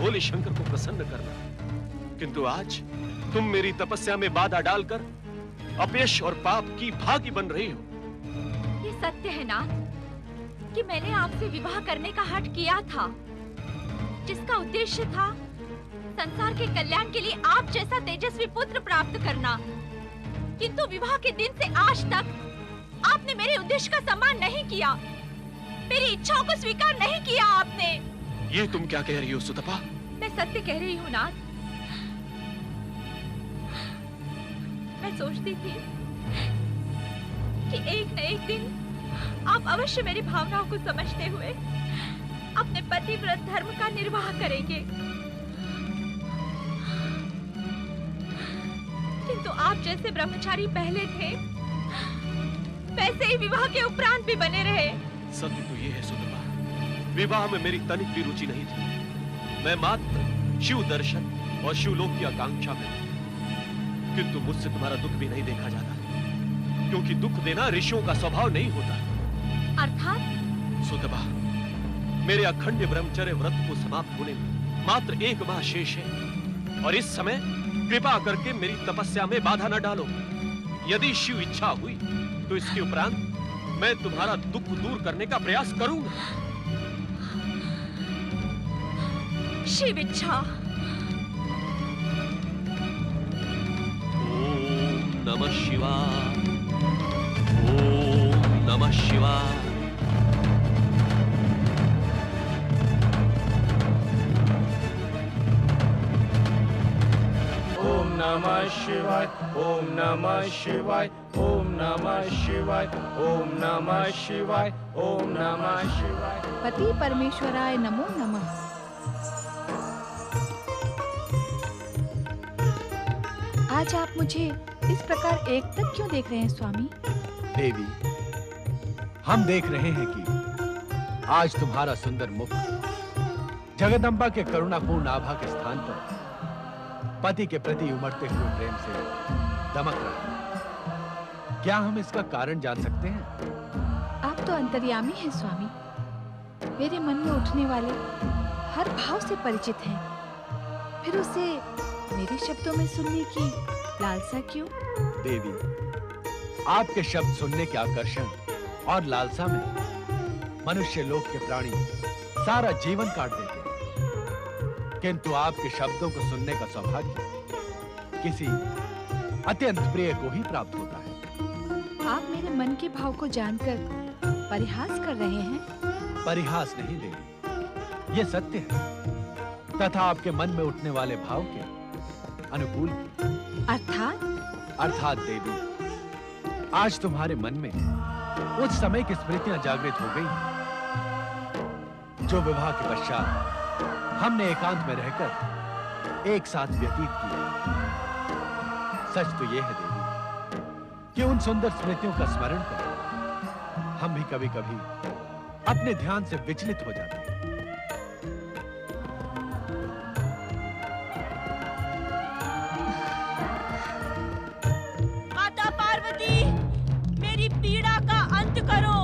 भोले शंकर को प्रसन्न करना, किंतु आज तुम मेरी तपस्या में बाधा डालकर अपयश और पाप की भागी बन रही हो। ये सत्य है नाथ कि मैंने आपसे विवाह करने का हठ किया था, जिसका उद्देश्य था संसार के कल्याण के लिए आप जैसा तेजस्वी पुत्र प्राप्त करना। किंतु विवाह के दिन से आज तक आपने मेरे उद्देश्य का सम्मान नहीं किया, मेरी इच्छाओं को स्वीकार नहीं किया आपने। ये तुम क्या कह रही हो सुतपा? मैं सत्य कह रही हूँ नाथ। मैं सोचती थी कि एक न एक दिन आप अवश्य मेरी भावनाओं को समझते हुए अपने पतिव्रत धर्म का निर्वाह करेंगे, किंतु आप जैसे ब्रह्मचारी पहले थे वैसे ही विवाह के उपरांत भी बने रहे। सत्य तो ये है सुतपा, विवाह में मेरी तनिक भी रुचि नहीं थी। मैं मात्र शिव दर्शन और शिवलोक की आकांक्षा में, किंतु मुझसे तुम्हारा दुख भी नहीं देखा जाता, क्योंकि दुख देना ऋषियों का स्वभाव नहीं होता। अर्थात? सुतपा, मेरे अखंड ब्रह्मचर्य व्रत को समाप्त होने में मात्र 1 माह शेष है, और इस समय कृपा करके मेरी तपस्या में बाधा न डालो। यदि शिव इच्छा हुई तो इसके उपरांत मैं तुम्हारा दुख दूर करने का प्रयास करूंगा। शिव इच्छा? ओम नमः शिवाय, ओम नमः शिवाय। ओम नमः शिवाय, ओम नमः शिवाय, ओम नमः शिवाय, ओम नमः शिवाय, ओम नमः शिवाय। पति परमेश्वराय नमो नमः। आज आप मुझे इस प्रकार एक तक क्यों देख रहे हैं स्वामी? देवी, हम देख रहे हैं कि आज तुम्हारा सुंदर मुख जगदम्बा के करुणापूर्ण आभा के स्थान पर पति के प्रति उमड़ते हुए प्रेम से दमक रहा है। क्या हम इसका कारण जान सकते हैं? आप तो अंतर्यामी हैं स्वामी, मेरे मन में उठने वाले हर भाव से परिचित हैं, फिर उसे मेरे शब्दों में सुनने की लालसा क्यों? देवी, आपके शब्द सुनने के आकर्षण और लालसा में मनुष्य लोक के प्राणी सारा जीवन काट देते हैं, किंतु आपके शब्दों को सुनने का सौभाग्य किसी अत्यंत प्रिय को ही प्राप्त होता है। आप मेरे मन के भाव को जानकर परिहास कर रहे हैं? परिहास नहीं देवी, ये सत्य है, तथा आपके मन में उठने वाले भाव के अनुकूल भी। अर्थात देवी, आज तुम्हारे मन में उस समय की स्मृतियां जागृत हो गई हैं, जो विवाह के पश्चात हमने एकांत में रहकर एक साथ व्यतीत किए। सच तो यह है देवी कि उन सुंदर स्मृतियों का स्मरण कर हम भी कभी-कभी अपने ध्यान से विचलित हो जाते हैं। माता पार्वती, मेरी पीड़ा का अंत करो,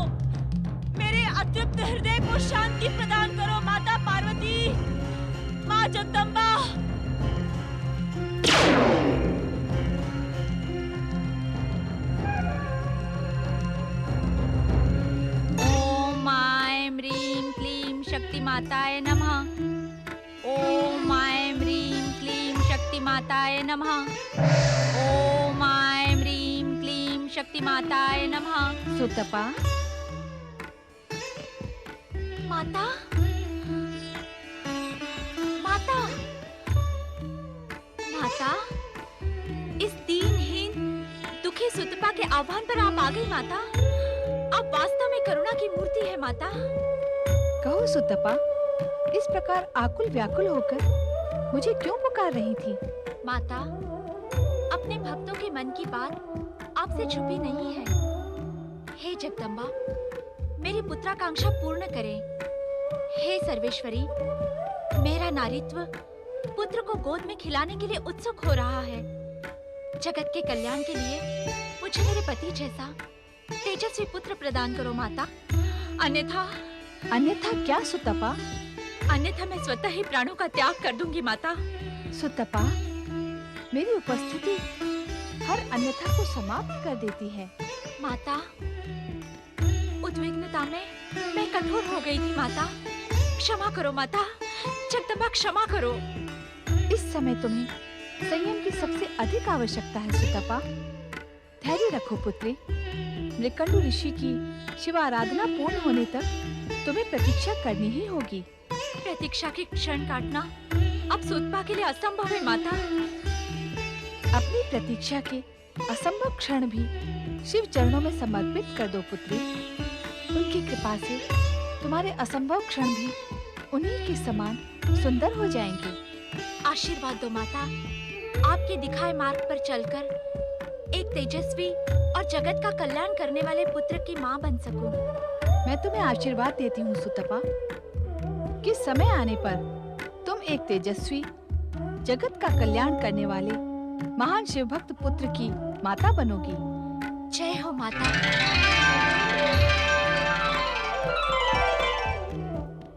मेरे अतृप्त हृदय को शांति प्रदान करो। माता पार्वती, माँ जगदम्बा। ओम ऐं ह्रीं क्लीं शक्ति माताय नमः। ओम ऐं ह्रीं क्लीं शक्ति माताय नमः। ओम ऐं ह्रीं क्लीं शक्ति माताय नमः। सुतपा, माता, माता, माता, इस दीनहीन दुखी सुतपा के आह्वान पर आप आ गई माता। आप वास्तव में करुणा की मूर्ति है माता। कहो सुतपा, इस प्रकार आकुल व्याकुल होकर मुझे क्यों पुकार रही थी? माता, अपने भक्तों के मन की बात आपसे छुपी नहीं है। हे जगदम्बा, मेरी पुत्राकांक्षा पूर्ण करें। हे सर्वेश्वरी, मेरा नारीत्व पुत्र को गोद में खिलाने के लिए उत्सुक हो रहा है। जगत के कल्याण के लिए मुझे मेरे पति जैसा तेजस्वी पुत्र प्रदान करो माता, अन्यथा अन्यथा क्या सुतपा? अन्यथा मैं स्वतः ही प्राणों का त्याग कर दूंगी माता। सुतपा, मेरी उपस्थिति हर अन्यथा को समाप्त कर देती है। माता, उद्विग्नता में मैं कठोर हो गई थी माता। क्षमा करो माता, जगदम्बा क्षमा करो। इस समय तुम्हें संयम की सबसे अधिक आवश्यकता है सुतपा। धैर्य रखो पुत्री। मृकंडु ऋषि की शिव आराधना पूर्ण होने तक तुम्हें प्रतीक्षा करनी ही होगी। प्रतीक्षा के क्षण काटना अब सुतपा के लिए असंभव है माता। अपनी प्रतीक्षा के असंभव क्षण भी शिव चरणों में समर्पित कर दो पुत्री। उनकी कृपा से तुम्हारे असंभव क्षण भी उन्हीं के समान सुंदर हो जाएंगे। आशीर्वाद दो माता, आपके दिखाए मार्ग पर चलकर एक तेजस्वी और जगत का कल्याण करने वाले पुत्र की माँ बन सकूं। मैं तुम्हें आशीर्वाद देती हूँ सुतपा कि समय आने पर तुम एक तेजस्वी, जगत का कल्याण करने वाले महान शिव भक्त पुत्र की माता बनोगी। जय हो माता।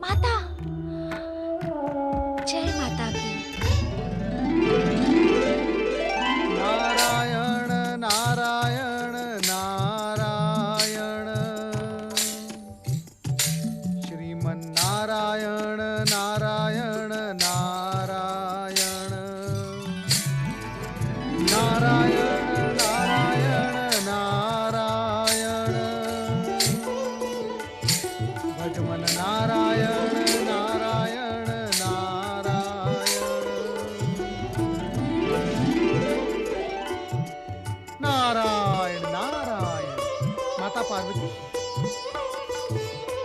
माता, जय माता की। नारायण नारायण नारायण, श्रीमन नारायण नारायण नारायण, नारायण नारायण नारायण, भजमन नारायण नारायण नारायण, नारायण नारायण।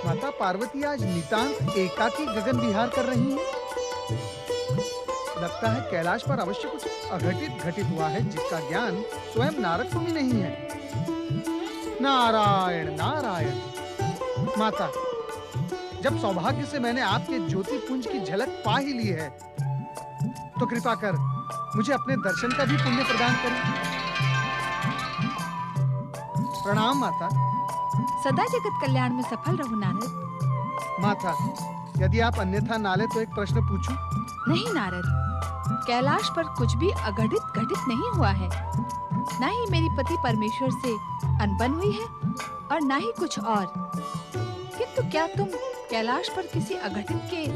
माता पार्वती आज नितांत एकाकी गगन विहार कर रही हैं। लगता है कैलाश पर अवश्य कुछ अघटित घटित हुआ है जिसका ज्ञान स्वयं नारद को भी नहीं है। नारायण नारायण। माता, जब सौभाग्य से मैंने आपके ज्योति पुंज की झलक पा ही ली है तो कृपा कर मुझे अपने दर्शन का भी पुण्य प्रदान करें। प्रणाम माता। सदा जगत कल्याण में सफल रहो नारद। माता, यदि आप अन्यथा ना ले तो एक प्रश्न पूछूं? नहीं नारद, कैलाश पर कुछ भी अघटित घटित नहीं हुआ है। ना ही मेरी पति परमेश्वर से अनबन हुई है और ना ही कुछ और। किंतु क्या तुम कैलाश पर किसी अघटित के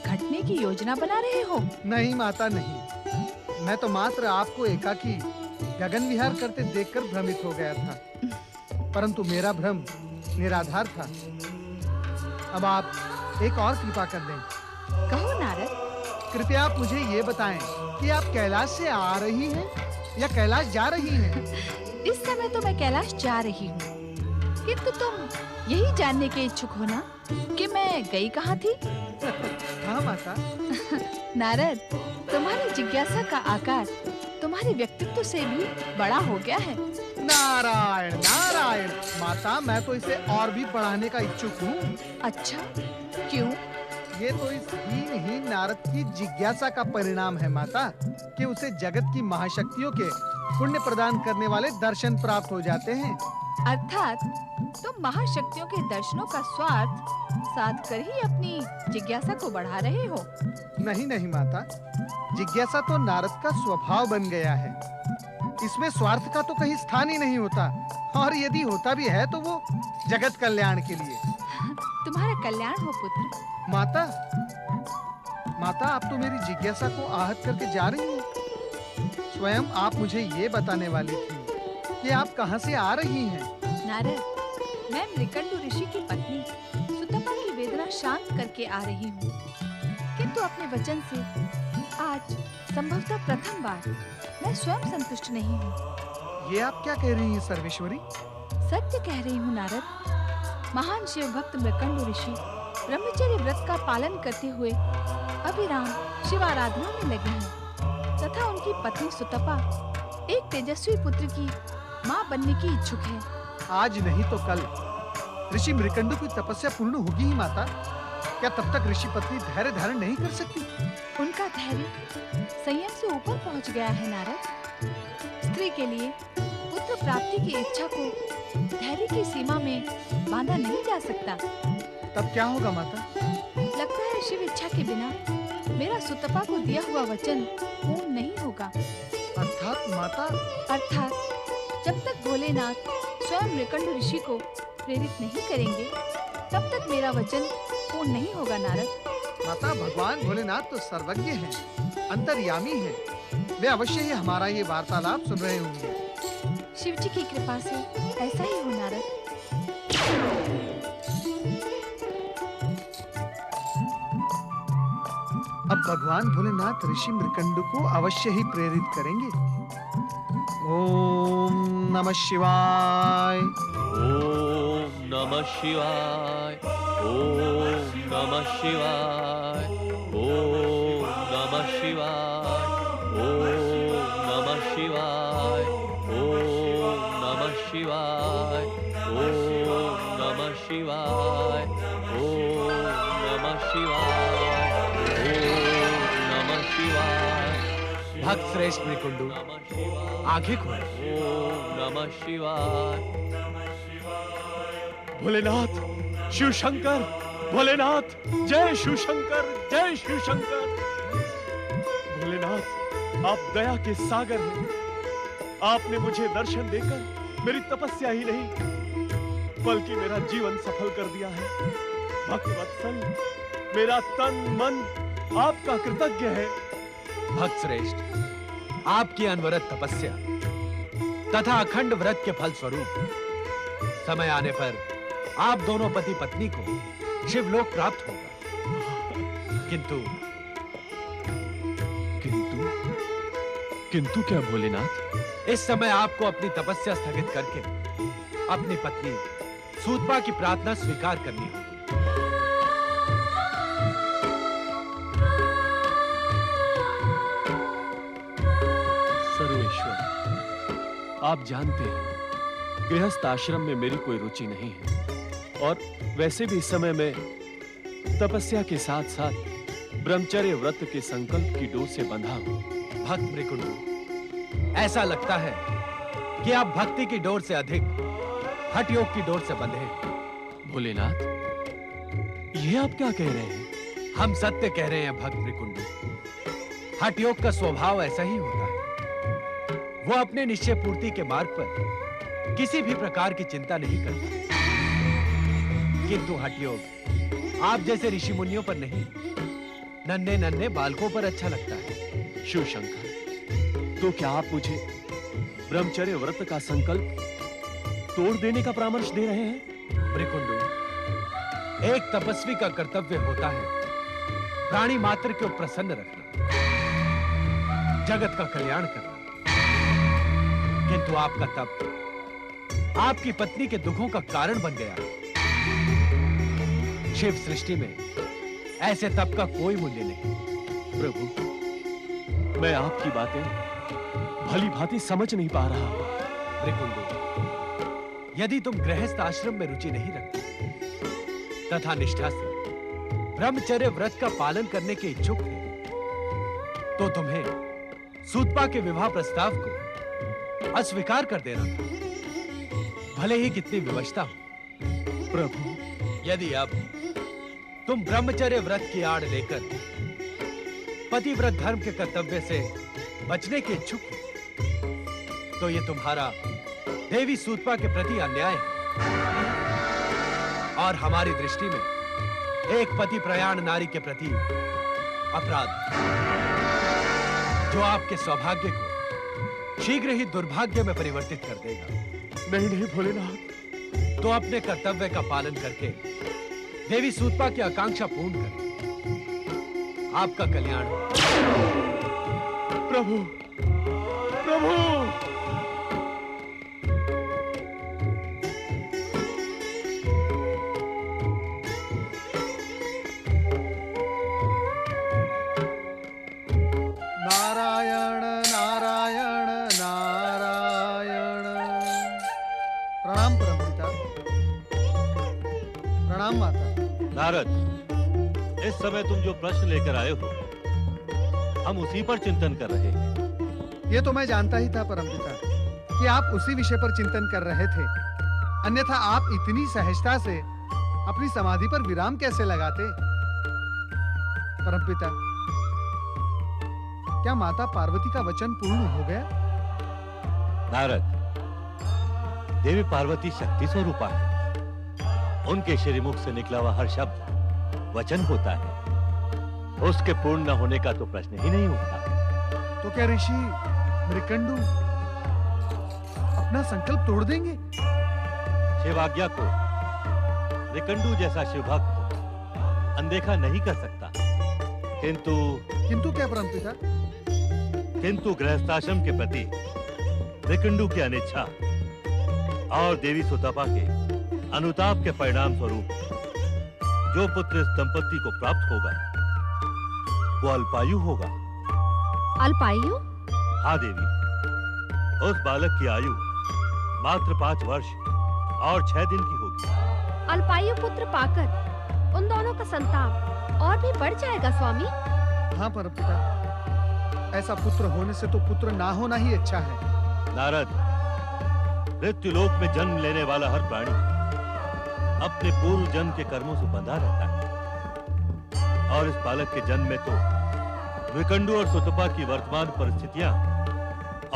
घटने की योजना बना रहे हो? नहीं माता नहीं, मैं तो मात्र आपको एकाकी गगन विहार करते देखकर भ्रमित हो गया था, परंतु मेरा भ्रम निराधार था। अब आप एक और कृपा कर दें। कहो नारद। कृपया आप मुझे ये बताएं कि आप कैलाश से आ रही हैं या कैलाश जा रही हैं? इस समय तो मैं कैलाश जा रही हूँ, किंतु तुम यही जानने के इच्छुक हो ना कि मैं गई कहाँ थी? हाँ माता। नारद, तुम्हारी जिज्ञासा का आकार तुम्हारे व्यक्तित्व से भी बड़ा हो गया है। नारायण नारायण। माता, मैं तो इसे और भी बढ़ाने का इच्छुक हूँ। अच्छा, क्यों? ये तो इस हीन नारद की जिज्ञासा का परिणाम है माता, कि उसे जगत की महाशक्तियों के पुण्य प्रदान करने वाले दर्शन प्राप्त हो जाते हैं। अर्थात तुम महाशक्तियों के दर्शनों का स्वार्थ साध कर ही अपनी जिज्ञासा को बढ़ा रहे हो। नहीं नहीं माता, जिज्ञासा तो नारद का स्वभाव बन गया है। इसमें स्वार्थ का तो कहीं स्थान ही नहीं होता, और यदि होता भी है तो वो जगत कल्याण के लिए। तुम्हारा कल्याण हो पुत्र। माता, माता आप तो मेरी जिज्ञासा को आहत करके जा रही हैं। स्वयं आप मुझे ये बताने वाली थी कि आप कहाँ से आ रही हैं। नारद, मैं मृकंडु ऋषि की पत्नी सुतपा की वेदना शांत करके आ रही हूँ, किंतु अपने वचन से आज संभवतः प्रथम बार मैं स्वयं संतुष्ट नहीं हूँ। ये आप क्या कह रही हैं सर्वेश्वरी? सत्य कह रही हूँ नारद। महान शिव भक्त मृकंडु ऋषि ब्रह्मचर्य व्रत का पालन करते हुए अविराम शिव आराधना में लगे हैं, तथा उनकी पत्नी सुतपा एक तेजस्वी पुत्र की माँ बनने की इच्छुक है। आज नहीं तो कल ऋषि मृकंडु की तपस्या पूर्ण होगी ही माता। क्या तब तक ऋषि पत्नी धैर्य धारण नहीं कर सकती? उनका धैर्य संयम से ऊपर पहुँच गया है नारद। स्त्री के लिए पुत्र प्राप्ति की इच्छा को धैर्य की सीमा में बांधा नहीं जा सकता। तब क्या होगा माता? लगता है शिव इच्छा के बिना मेरा सुतपा को दिया हुआ वचन पूर्ण नहीं होगा। अर्थात माता, अर्थात जब तक भोलेनाथ स्वयं मृकंड ऋषि को प्रेरित नहीं करेंगे तब तक मेरा वचन पूर्ण नहीं होगा नारद। माता भगवान भोलेनाथ तो सर्वज्ञ हैं, अंतर्यामी हैं। वे अवश्य ही हमारा ये वार्तालाप सुन रहे होंगे। शिव जी की कृपा से ऐसा ही हो नारद। अब भगवान भोलेनाथ ऋषि मृकंड को अवश्य ही प्रेरित करेंगे। ओम नमः शिवाय। ओम नमः शिवाय। ओम नमः शिवाय। ओम नमः शिवाय। ओम नमः शिवाय। ओम नमः शिवाय। ओम नमः शिवाय। ओम नमः शिवाय। भक्त श्रेष्ठ मृकुंडू, आंखें खोलो। ओम नमः शिवाय। भोलेनाथ, शिव शंकर, भोलेनाथ, जय शिव शंकर, जय शिव शंकर। भोलेनाथ, आप दया के सागर हैं। आपने मुझे दर्शन देकर मेरी तपस्या ही नहीं बल्कि मेरा जीवन सफल कर दिया है। भक्त वत्सल, मेरा तन मन आपका कृतज्ञ है। भक्त श्रेष्ठ, आपकी अनवरत तपस्या तथा अखंड व्रत के फल स्वरूप समय आने पर आप दोनों पति पत्नी को शिवलोक प्राप्त होगा। किंतु किंतु किंतु क्या भोलेनाथ? इस समय आपको अपनी तपस्या स्थगित करके अपनी पत्नी सूतपा की प्रार्थना स्वीकार करनी होगी। सर्वेश्वर, आप जानते हैं गृहस्थ आश्रम में मेरी कोई रुचि नहीं है और वैसे भी इस समय में तपस्या के साथ साथ ब्रह्मचर्य व्रत के संकल्प की डोर से बंधा हूं। भक्त मृकुंडू, ऐसा लगता है कि आप भक्ति की डोर से अधिक हठ योग की डोर से बंधे हैं। भोलेनाथ, ये आप क्या कह रहे हैं? हम सत्य कह रहे हैं भक्त मृकुंडू। हठ योग का स्वभाव ऐसा ही होता है। वो अपने निश्चय पूर्ति के मार्ग पर किसी भी प्रकार की चिंता नहीं करता। किंतु हठ योग आप जैसे ऋषि मुनियों पर नहीं, नन्हे नन्हे बालकों पर अच्छा लगता है। शिव शंकर, तो क्या आप मुझे ब्रह्मचर्य व्रत का संकल्प तोड़ देने का परामर्श दे रहे हैं? मृकुंडू, एक तपस्वी का कर्तव्य होता है प्राणी मात्र को प्रसन्न रखना, जगत का कल्याण करना। किंतु आपका तप आपकी पत्नी के दुखों का कारण बन गया। शिव सृष्टि में ऐसे तप का कोई मूल्य नहीं। प्रभु, मैं आपकी बातें भली भांति समझ नहीं पा रहा। मृकुंडू, यदि तुम गृहस्थ आश्रम में रुचि नहीं रखते तथा निष्ठा से ब्रह्मचर्य व्रत का पालन करने के इच्छुक थे, तो तुम्हें सूतपा के विवाह प्रस्ताव को अस्वीकार कर देना था, भले ही कितनी विवशता हो। प्रभु, यदि अब तुम ब्रह्मचर्य व्रत की आड़ लेकर पतिव्रत धर्म के कर्तव्य से बचने के इच्छुक हो, तो ये तुम्हारा देवी सूतपा के प्रति अन्याय है और हमारी दृष्टि में एक पति प्रयाण नारी के प्रति अपराध, जो आपके सौभाग्य को शीघ्र ही दुर्भाग्य में परिवर्तित कर देगा। नहीं नहीं भोलेनाथ, तो अपने कर्तव्य का पालन करके देवी सूतपा की आकांक्षा पूर्ण करें। आपका कल्याण हो। प्रभु, प्रभु। नारायण नारायण नारायण। प्रणाम परमपिता। प्रणाम माता। नारद, इस समय तुम जो प्रश्न लेकर आए हो हम उसी पर चिंतन कर रहे हैं। ये तो मैं जानता ही था परमपिता कि आप उसी विषय पर चिंतन कर रहे थे, अन्यथा आप इतनी सहजता से अपनी समाधि पर विराम कैसे लगाते? परमपिता, क्या माता पार्वती का वचन पूर्ण हो गया? नारद, देवी पार्वती शक्ति स्वरूपा है। उनके श्रीमुख से निकला हुआ हर शब्द वचन होता है। उसके पूर्ण न होने का तो प्रश्न ही नहीं उठता। तो क्या ऋषि मृकंडू अपना संकल्प तोड़ देंगे? शिवाज्ञा को मृकंडू जैसा शिवभक्त अनदेखा नहीं कर सकता। किंतु क्या परमपिता? किंतु गृहस्थाश्रम के प्रति मृकंडू की अनिच्छा और देवी सुतपा के अनुताप के परिणाम स्वरूप जो पुत्र इस दंपति को प्राप्त होगा वो अल्पायु होगा। अल्पायु? हाँ देवी, उस बालक की आयु मात्र 5 वर्ष और 6 दिन की होगी। अल्पायु पुत्र पाकर उन दोनों का संताप और भी बढ़ जाएगा स्वामी। हाँ परमपिता, ऐसा पुत्र होने से तो पुत्र ना होना ही अच्छा है। नारद, मृत्युलोक में जन्म लेने वाला हर प्राणी अपने पूर्व जन्म के कर्मों से बंधा रहता है और इस बालक के जन्म में तो मृकंडू और सुतपा की वर्तमान परिस्थितियां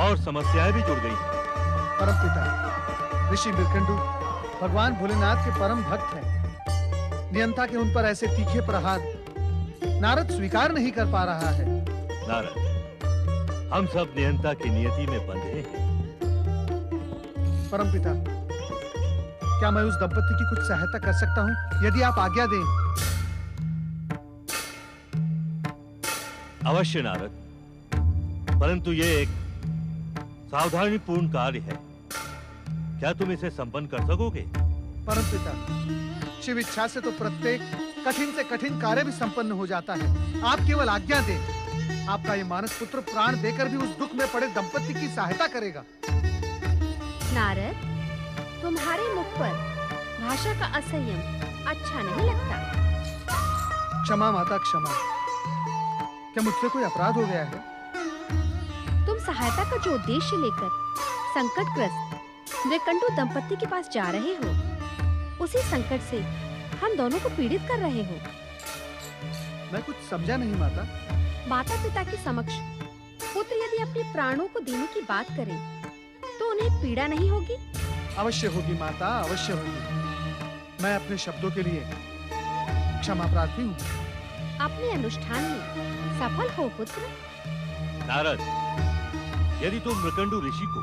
और समस्याएं भी जुड़ गई हैं। परमपिता, ऋषि मृकंडू भगवान भोलेनाथ के परम भक्त हैं। नियंता के उन पर ऐसे तीखे प्रहार नारद स्वीकार नहीं कर पा रहा है। नारद, हम सब नियंता की नियति में बंधे हैं। परमपिता, क्या मैं उस दंपति की कुछ सहायता कर सकता हूं, यदि आप आज्ञा दें? अवश्य नारद, परंतु ये एक सावधानीपूर्ण कार्य है। क्या तुम इसे संपन्न कर सकोगे? परमपिता, शिव इच्छा से तो प्रत्येक कठिन से कठिन कार्य भी संपन्न हो जाता है। आप केवल आज्ञा दें। आपका ये मानस पुत्र प्राण देकर भी उस दुख में पड़े दंपति की सहायता करेगा। नारद, तुम्हारे मुख पर भाषा का असंयम अच्छा नहीं लगता। क्षमा माता, क्षमा। क्या मुझसे कोई अपराध हो गया है? तुम सहायता का जो उद्देश्य लेकर संकटग्रस्त मृकंडू दंपति के पास जा रहे हो, उसी संकट से हम दोनों को पीड़ित कर रहे हो। मैं कुछ समझा नहीं माता। माता पिता के समक्ष पुत्र यदि अपने प्राणों को देने की बात करे तो उन्हें पीड़ा नहीं होगी? अवश्य होगी माता, अवश्य होगी। मैं अपने शब्दों के लिए क्षमा प्रार्थी हूँ। अपने अनुष्ठान में सफल हो पुत्र। नारद, यदि तुम मृकंडू ऋषि को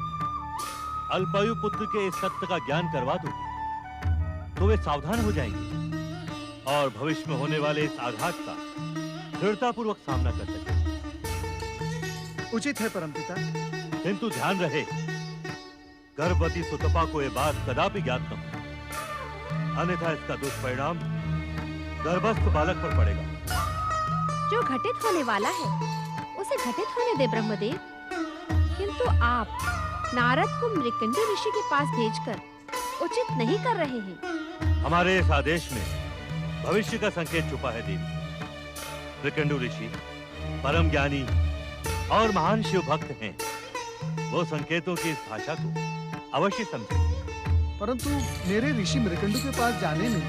अल्पायु पुत्र के इस सत्य का ज्ञान करवा दोगे तो वे सावधान हो जाएंगे और भविष्य में होने वाले इस आघात का दृढ़तापूर्वक सामना कर सकेंगे। उचित है परमपिता। किंतु ध्यान रहे, गर्भवती सुतपा को यह बात कदापि ज्ञात न हो, अन्यथा इसका दुष्परिणाम गर्भस्थ बालक पर पड़ेगा। जो घटित होने वाला है उसे घटित होने दे ब्रह्मदेव। किंतु आप नारद को मृकंडू ऋषि के पास भेजकर उचित नहीं कर रहे हैं। हमारे इस आदेश में भविष्य का संकेत छुपा है देवी। मृकंडू ऋषि परम ज्ञानी और महान शिव भक्त हैं। वो संकेतों की इस भाषा को अवश्य समझेंगे। परंतु मेरे ऋषि मृकंडू के पास जाने में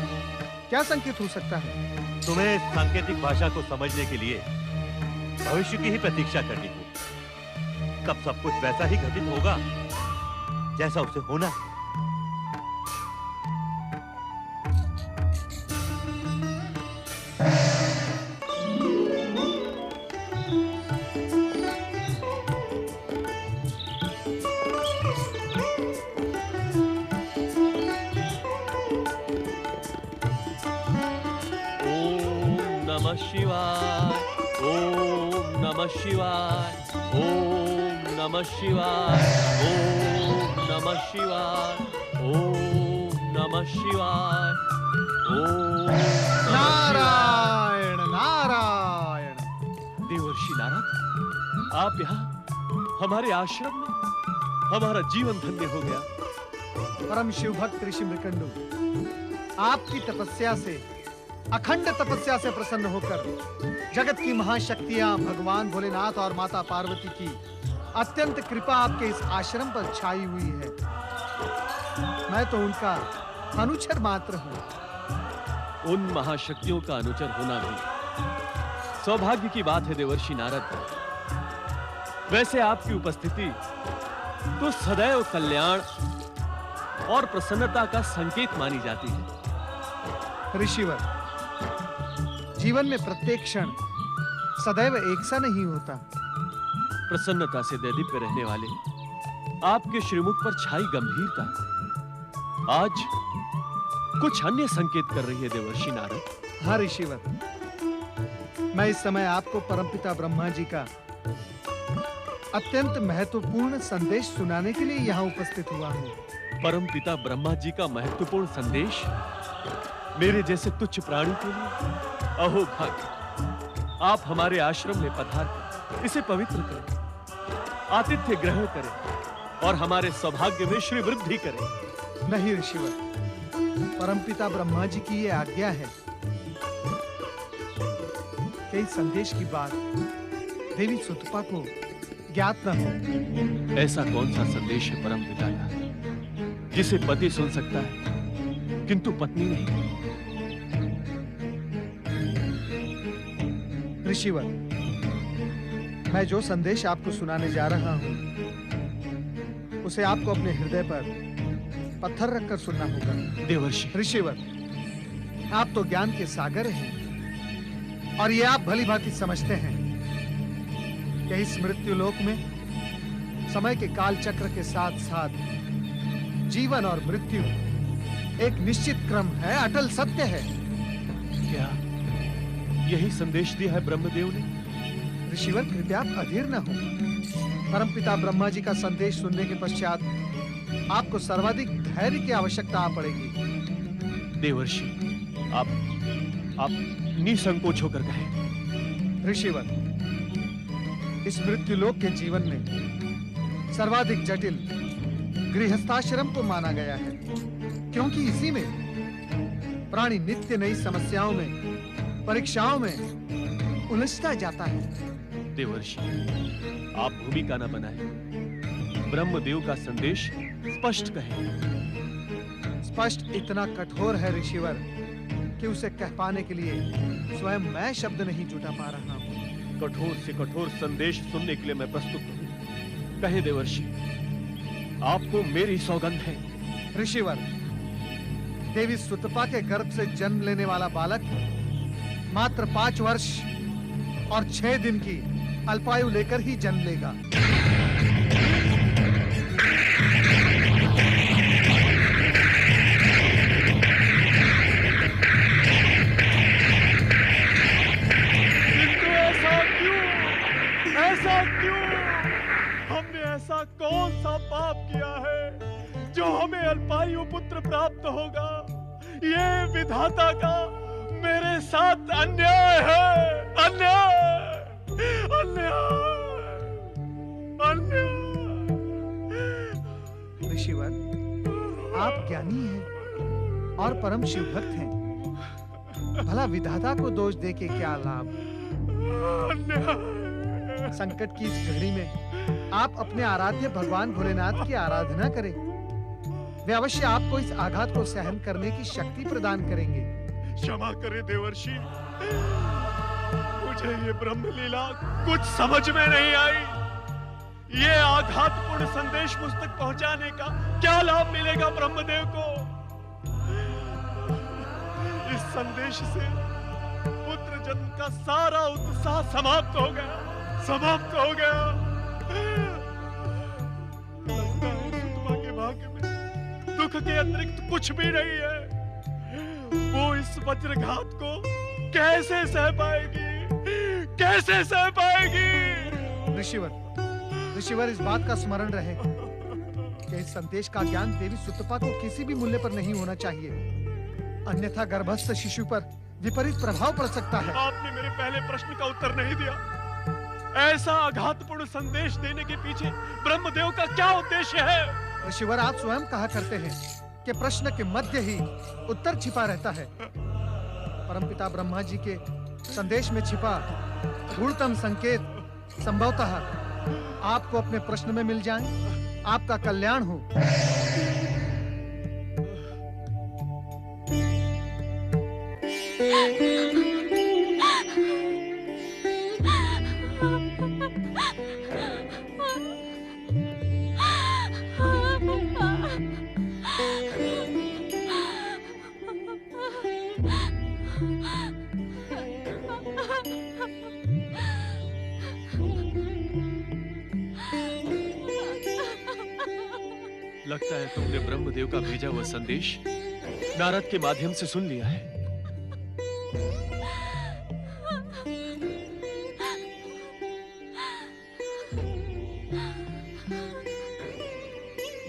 क्या संकेत हो सकता है? तुम्हें इस सांकेतिक भाषा को समझने के लिए भविष्य की ही प्रतीक्षा करनी होगी। तब सब कुछ वैसा ही घटित होगा जैसा उसे होना है। शिवाय, ओम नमः शिवाय, ओम नमः शिवाय, ओम नमः शिवाय, ओम नमः शिवाय, ओम नारायण नारायण। देवर्षि नारद, आप यहाँ हमारे आश्रम में, हमारा जीवन धन्य हो गया। परम शिव भक्त ऋषि मृकंडू, आपकी तपस्या से, अखंड तपस्या से प्रसन्न होकर जगत की महाशक्तियां भगवान भोलेनाथ और माता पार्वती की अत्यंत कृपा आपके इस आश्रम पर छाई हुई है। मैं तो उनका अनुचर मात्र हूं। उन महाशक्तियों का अनुचर होना भी सौभाग्य की बात है देवर्षि नारद। वैसे आपकी उपस्थिति तो सदैव कल्याण और प्रसन्नता का संकेत मानी जाती है। ऋषिवर, जीवन में प्रत्येक क्षण सदैव एक सा नहीं होता। प्रसन्नता से दैदीप्य रहने वाले आपके श्रीमुख पर छाई गंभीरता आज कुछ अन्य संकेत कर रही है देवर्षि नारद। हाँ ऋषिवर, मैं इस समय आपको परमपिता ब्रह्मा जी का अत्यंत महत्वपूर्ण संदेश सुनाने के लिए यहाँ उपस्थित हुआ हूँ। परमपिता ब्रह्मा जी का महत्वपूर्ण संदेश मेरे जैसे तुच्छ प्राणी के लिए? अहो भाग्य, आप हमारे आश्रम में पधार कर इसे पवित्र करें, आतिथ्य ग्रहण करें और हमारे सौभाग्य में श्री वृद्धि करें। नहीं ऋषिवर, परमपिता ब्रह्मा जी की ये आज्ञा है कि इस संदेश की बात देवी सुतपा को ज्ञात न हो। ऐसा कौन सा संदेश है परमपिता का जिसे पति सुन सकता है किंतु पत्नी नहीं? ऋषिवर, मैं जो संदेश आपको सुनाने जा रहा हूं उसे आपको अपने हृदय पर पत्थर रखकर सुनना होगा। देवर्षि। ऋषिवर, आप तो ज्ञान के सागर हैं और ये आप भली भांति समझते हैं कि इस मृत्यु लोक में समय के काल चक्र के साथ साथ जीवन और मृत्यु एक निश्चित क्रम है, अटल सत्य है। क्या यही संदेश दिया है ब्रह्मदेव ने? ऋषिवर, कृपया आप अधीर न हो। परमपिता ब्रह्मा जी का संदेश सुनने के पश्चात आपको सर्वाधिक धैर्य की आवश्यकता पड़ेगी। देवर्षि, आप निसंकोच होकर कहें। ऋषिवर, इस मृत्यु लोक के जीवन में सर्वाधिक जटिल गृहस्थाश्रम को माना गया है, क्योंकि इसी में प्राणी नित्य नई समस्याओं में, परीक्षाओं में उलझता जाता है। देवर्षि, आप भूमिका न बनाए, ब्रह्मदेव का संदेश स्पष्ट कहें। स्पष्ट इतना कठोर है ऋषिवर कि उसे कह पाने के लिए स्वयं मैं शब्द नहीं जुटा पा रहा हूं। कठोर से कठोर संदेश सुनने के लिए मैं प्रस्तुत हूं। कहे देवर्षि, आपको मेरी सौगंध है। ऋषिवर, देवी सुतपा के गर्भ से जन्म लेने वाला बालक मात्र 5 वर्ष और 6 दिन की अल्पायु लेकर ही जन्म लेगा। ऐसा क्यों? हमने ऐसा कौन सा पाप किया है जो हमें अल्पायु पुत्र प्राप्त होगा? ये विधाता का मेरे साथ अन्याय है। अन्याय, अन्याय, अन्याय। ऋषिवर, आप ज्ञानी हैं और परम शिव भक्त हैं। भला विधाता को दोष देके क्या लाभ? संकट की इस घड़ी में आप अपने आराध्य भगवान भोलेनाथ की आराधना करें। वे अवश्य आपको इस आघात को सहन करने की शक्ति प्रदान करेंगे। क्षमा करें देवर्षि, मुझे ये ब्रह्मलीला कुछ समझ में नहीं आई। ये आघातपूर्ण संदेश मुझ तक पहुंचाने का क्या लाभ मिलेगा ब्रह्मदेव को? इस संदेश से पुत्र जन्म का सारा उत्साह समाप्त हो गया, समाप्त हो गया। लगता है सुतपा के भाग्य में दुख के अतिरिक्त कुछ भी नहीं है। वो इस वज्रघात को कैसे सह पाएगी? कैसे सह पाएगी? ऋषिवर, इस बात का स्मरण रहे कि इस संदेश का ज्ञान देवी सुतपा को किसी भी मूल्य पर नहीं होना चाहिए, अन्यथा गर्भस्थ शिशु पर विपरीत प्रभाव पड़ सकता है। आपने मेरे पहले प्रश्न का उत्तर नहीं दिया। ऐसा आघातपूर्ण संदेश देने के पीछे ब्रह्मदेव का क्या उद्देश्य है? ऋषिवर, आप स्वयं कहा करते हैं कि प्रश्न के मध्य ही उत्तर छिपा रहता है। परमपिता ब्रह्मा जी के संदेश में छिपा गूढ़तम संकेत संभवतः आपको अपने प्रश्न में मिल जाए। आपका कल्याण हो। लगता है तुमने ब्रह्मदेव का भेजा हुआ संदेश नारद के माध्यम से सुन लिया है।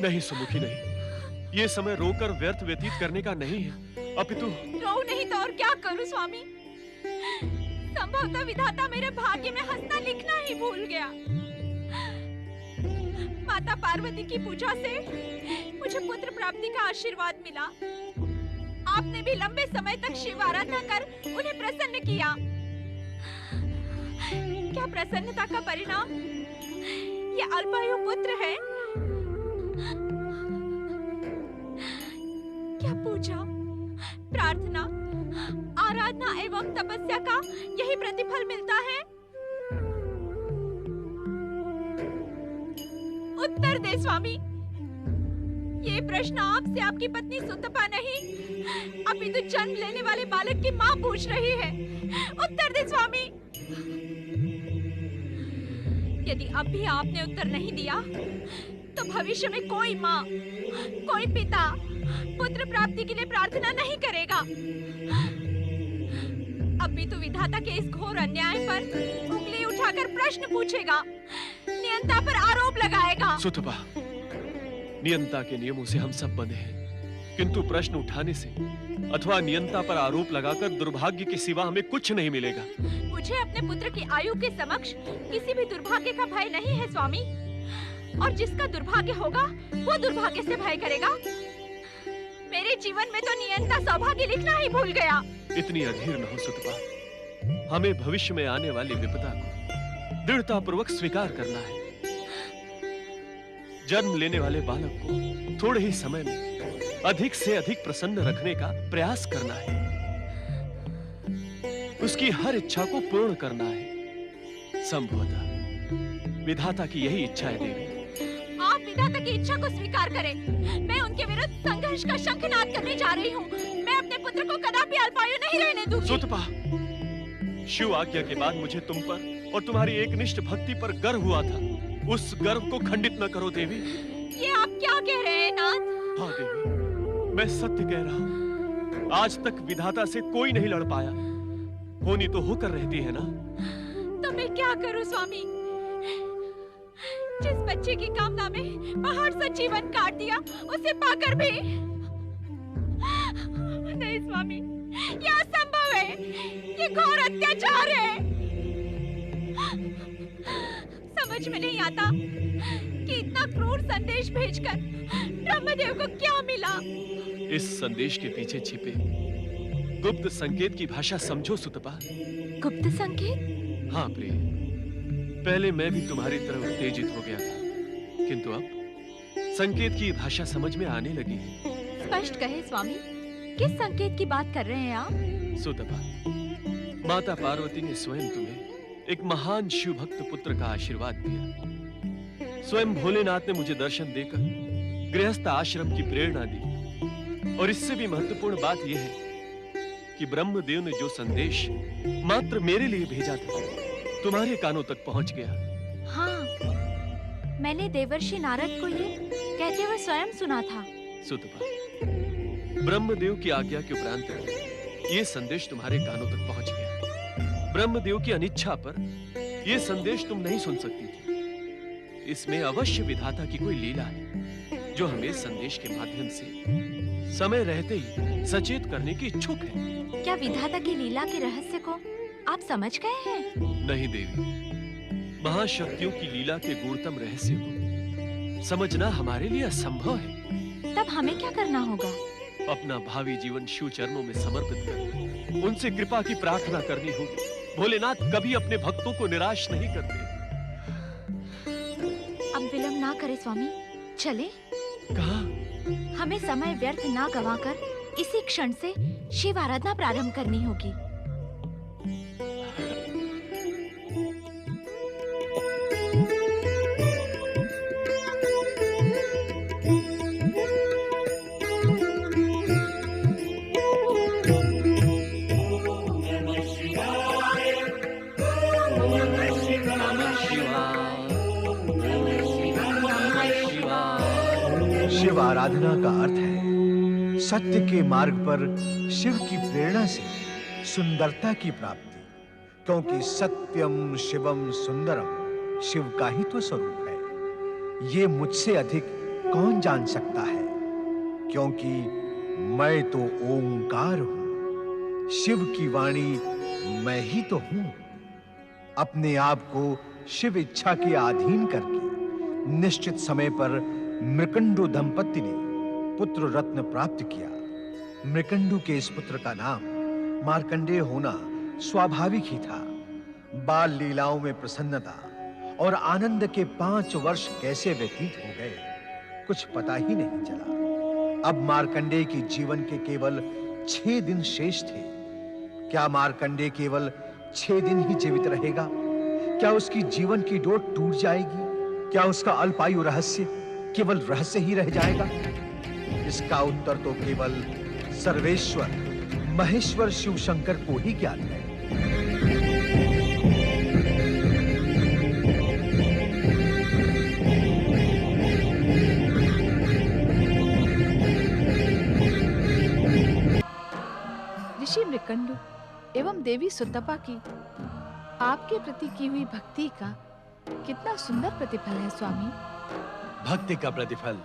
नहीं सुमुखी, नहीं। ये समय रोकर व्यर्थ व्यतीत करने का नहीं है, अपितु रो नहीं तो और क्या करूं स्वामी? संभवतः विधाता मेरे भाग्य में हंसना लिखना ही भूल गया। माता पार्वती की पूजा से मुझे पुत्र प्राप्ति का आशीर्वाद मिला। आपने भी लंबे समय तक शिव आराधना कर उन्हें प्रसन्न किया। क्या प्रसन्नता का परिणाम ये अल्पायु पुत्र है? क्या पूजा, प्रार्थना, आराधना एवं तपस्या का यही प्रतिफल मिलता है? उत्तर दे स्वामी। ये प्रश्न आपसे आपकी पत्नी सुतपा नहीं, अपितु जन्म लेने वाले बालक की माँ पूछ रही है। उत्तर दे स्वामी। यदि अब भी आपने उत्तर नहीं दिया, तो भविष्य में कोई माँ, कोई पिता पुत्र प्राप्ति के लिए प्रार्थना नहीं करेगा। अपितु विधाता के इस घोर अन्याय पर उंगली उठाकर प्रश्न पूछेगा, नियंता पर आरोप लगाएगा। सुतपा, नियंता के नियमों से हम सब बंधे हैं, किंतु प्रश्न उठाने से अथवा नियंता पर आरोप लगाकर दुर्भाग्य के सिवा हमें कुछ नहीं मिलेगा। मुझे अपने पुत्र की आयु के समक्ष किसी भी दुर्भाग्य का भय नहीं है स्वामी, और जिसका दुर्भाग्य होगा वो दुर्भाग्य से भय करेगा। मेरे जीवन में तो नियंता सौभाग्य लिखना ही भूल गया। इतनी अधीर न हो सुतपा, हमें भविष्य में आने वाली विपदा को दृढ़ता पूर्वक स्वीकार करना है। जन्म लेने वाले बालक को थोड़े ही समय में अधिक से अधिक प्रसन्न रखने का प्रयास करना है। उसकी हर इच्छा को पूर्ण करना है। संभवतः विधाता की यही इच्छा है देवी। आप विधाता की इच्छा को स्वीकार करें। मैं उनके विरुद्ध संघर्ष का शंखनाद करने जा रही हूँ। मैं अपने पुत्र को कदापि अल्पायु नहीं रहने दूंगी। सुतपा, शिव आज्ञा के बाद मुझे तुम पर और तुम्हारी एकनिष्ठ भक्ति पर गर्व हुआ था। उस गर्व को खंडित न करो देवी। ये आप क्या कह रहे हैं नाथ? हाँ देवी, मैं सत्य कह रहा हूँ। आज तक विधाता से कोई नहीं लड़ पाया। होनी तो होकर रहती है ना। तो मैं क्या करूं स्वामी? जिस बच्चे की कामना में पहाड़ सा जीवन काट दिया, उसे पाकर भी नहीं स्वामी, ये असंभव है। ये घोर अत्याचार है। समझ में नहीं आता कि इतना क्रूर संदेश भेजकर ब्रह्मदेव को क्या मिला। इस संदेश के पीछे छिपे गुप्त संकेत की भाषा समझो सुतपा। गुप्त संकेत? हाँ प्रिय, पहले मैं भी तुम्हारी तरह उत्तेजित हो गया था, किंतु अब संकेत की भाषा समझ में आने लगी है। स्पष्ट कहे स्वामी, किस संकेत की बात कर रहे हैं आप? सुतपा, माता पार्वती ने स्वयं तुम्हें एक महान शिव भक्त पुत्र का आशीर्वाद दिया। स्वयं भोलेनाथ ने मुझे दर्शन देकर गृहस्थ आश्रम की प्रेरणा दी। और इससे भी महत्वपूर्ण बात यह है कि ब्रह्मदेव ने जो संदेश मात्र मेरे लिए भेजा था, तुम्हारे कानों तक पहुंच गया। हाँ, मैंने देवर्षि नारद को ये कहते हुए स्वयं सुना था। सुतपा, ब्रह्मदेव की आज्ञा के उपरांत ये संदेश तुम्हारे कानों तक पहुंच गया। ब्रह्मदेव की अनिच्छा पर यह संदेश तुम नहीं सुन सकती थी। इसमें अवश्य विधाता की कोई लीला है, जो हमें संदेश के माध्यम से समय रहते ही सचेत करने की इच्छुक है। क्या विधाता की लीला के रहस्य को आप समझ गए हैं? नहीं देवी, महाशक्तियों की लीला के गूढ़तम रहस्य को समझना हमारे लिए असंभव है। तब हमें क्या करना होगा? अपना भावी जीवन शिव चरणों में समर्पित कर उनसे कृपा की प्रार्थना करनी होगी। भोलेनाथ कभी अपने भक्तों को निराश नहीं करते। अब विलंब ना करें स्वामी, चले। कहाँ? हमें समय व्यर्थ ना गवाकर इसी क्षण से शिव आराधना प्रारंभ करनी होगी। शिव आराधना का अर्थ है सत्य के मार्ग पर शिव की प्रेरणा से सुंदरता की प्राप्ति, क्योंकि सत्यम शिवम सुंदरम शिव का ही तो स्वरूप है। ये मुझसे अधिक कौन जान सकता है, क्योंकि मैं तो ओंकार हूं, शिव की वाणी मैं ही तो हूं। अपने आप को शिव इच्छा के अधीन करके निश्चित समय पर मृकंडु दंपति ने पुत्र रत्न प्राप्त किया। मृकंडु के इस पुत्र का नाम मार्कंडेय होना स्वाभाविक ही था। बाल लीलाओं में प्रसन्नता और आनंद के 5 वर्ष कैसे व्यतीत हो गए, कुछ पता ही नहीं चला। अब मार्कंडेय के जीवन के केवल 6 दिन शेष थे। क्या मार्कंडेय केवल 6 दिन ही जीवित रहेगा? क्या उसकी जीवन की डोर टूट जाएगी? क्या उसका अल्पायु रहस्य केवल रहस्य ही रह जाएगा? इसका उत्तर तो केवल सर्वेश्वर महेश्वर शिव शंकर को ही ज्ञात है। ऋषि मृकंडु एवं देवी सुतपा की आपके प्रति की हुई भक्ति का कितना सुंदर प्रतिफल है स्वामी। भक्ति का प्रतिफल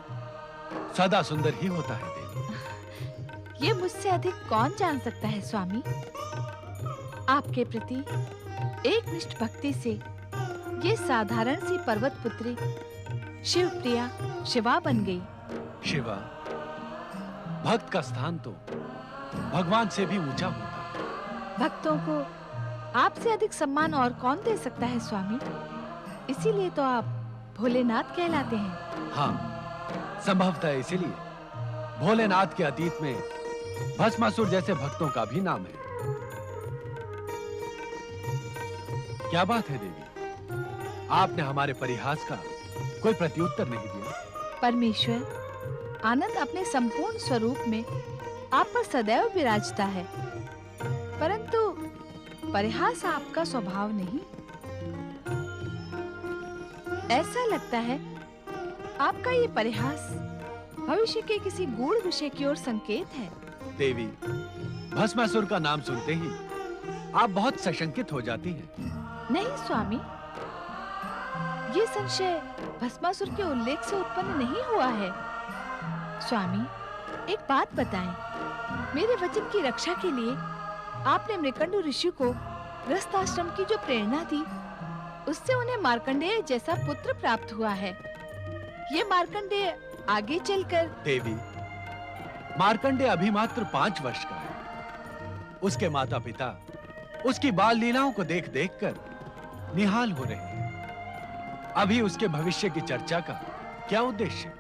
सदा सुंदर ही होता है देवी। ये मुझसे अधिक कौन जान सकता है स्वामी। आपके प्रति एकनिष्ठ भक्ति से ये साधारण सी पर्वत पुत्री शिव प्रिया शिवा बन गई। शिवा, भक्त का स्थान तो भगवान से भी ऊंचा होता है। भक्तों को आपसे अधिक सम्मान और कौन दे सकता है स्वामी। इसीलिए तो आप भोलेनाथ कहलाते हैं। हाँ, संभवतः इसीलिए भोलेनाथ के अतीत में भस्मासुर जैसे भक्तों का भी नाम है। क्या बात है देवी, आपने हमारे परिहास का कोई प्रत्युत्तर नहीं दिया। परमेश्वर आनंद अपने संपूर्ण स्वरूप में आप पर सदैव विराजता है, परंतु परिहास आपका स्वभाव नहीं। ऐसा लगता है आपका ये परिहास भविष्य के किसी गूढ़ विषय की ओर संकेत है। देवी, भस्मासुर का नाम सुनते ही आप बहुत सशंकित हो जाती हैं। नहीं स्वामी, ये संशय भस्मासुर के उल्लेख से उत्पन्न नहीं हुआ है। स्वामी, एक बात बताएं, मेरे वचन की रक्षा के लिए आपने मृकंडु ऋषि को गृहस्थ आश्रम की जो प्रेरणा दी, उससे उन्हें मार्कंडेय जैसा पुत्र प्राप्त हुआ है। ये मार्कंडेय आगे चलकर देवी, मार्कंडेय अभी मात्र 5 वर्ष का है। उसके माता पिता उसकी बाल लीलाओं को देख देख कर निहाल हो रहे हैं। अभी उसके भविष्य की चर्चा का क्या उद्देश्य?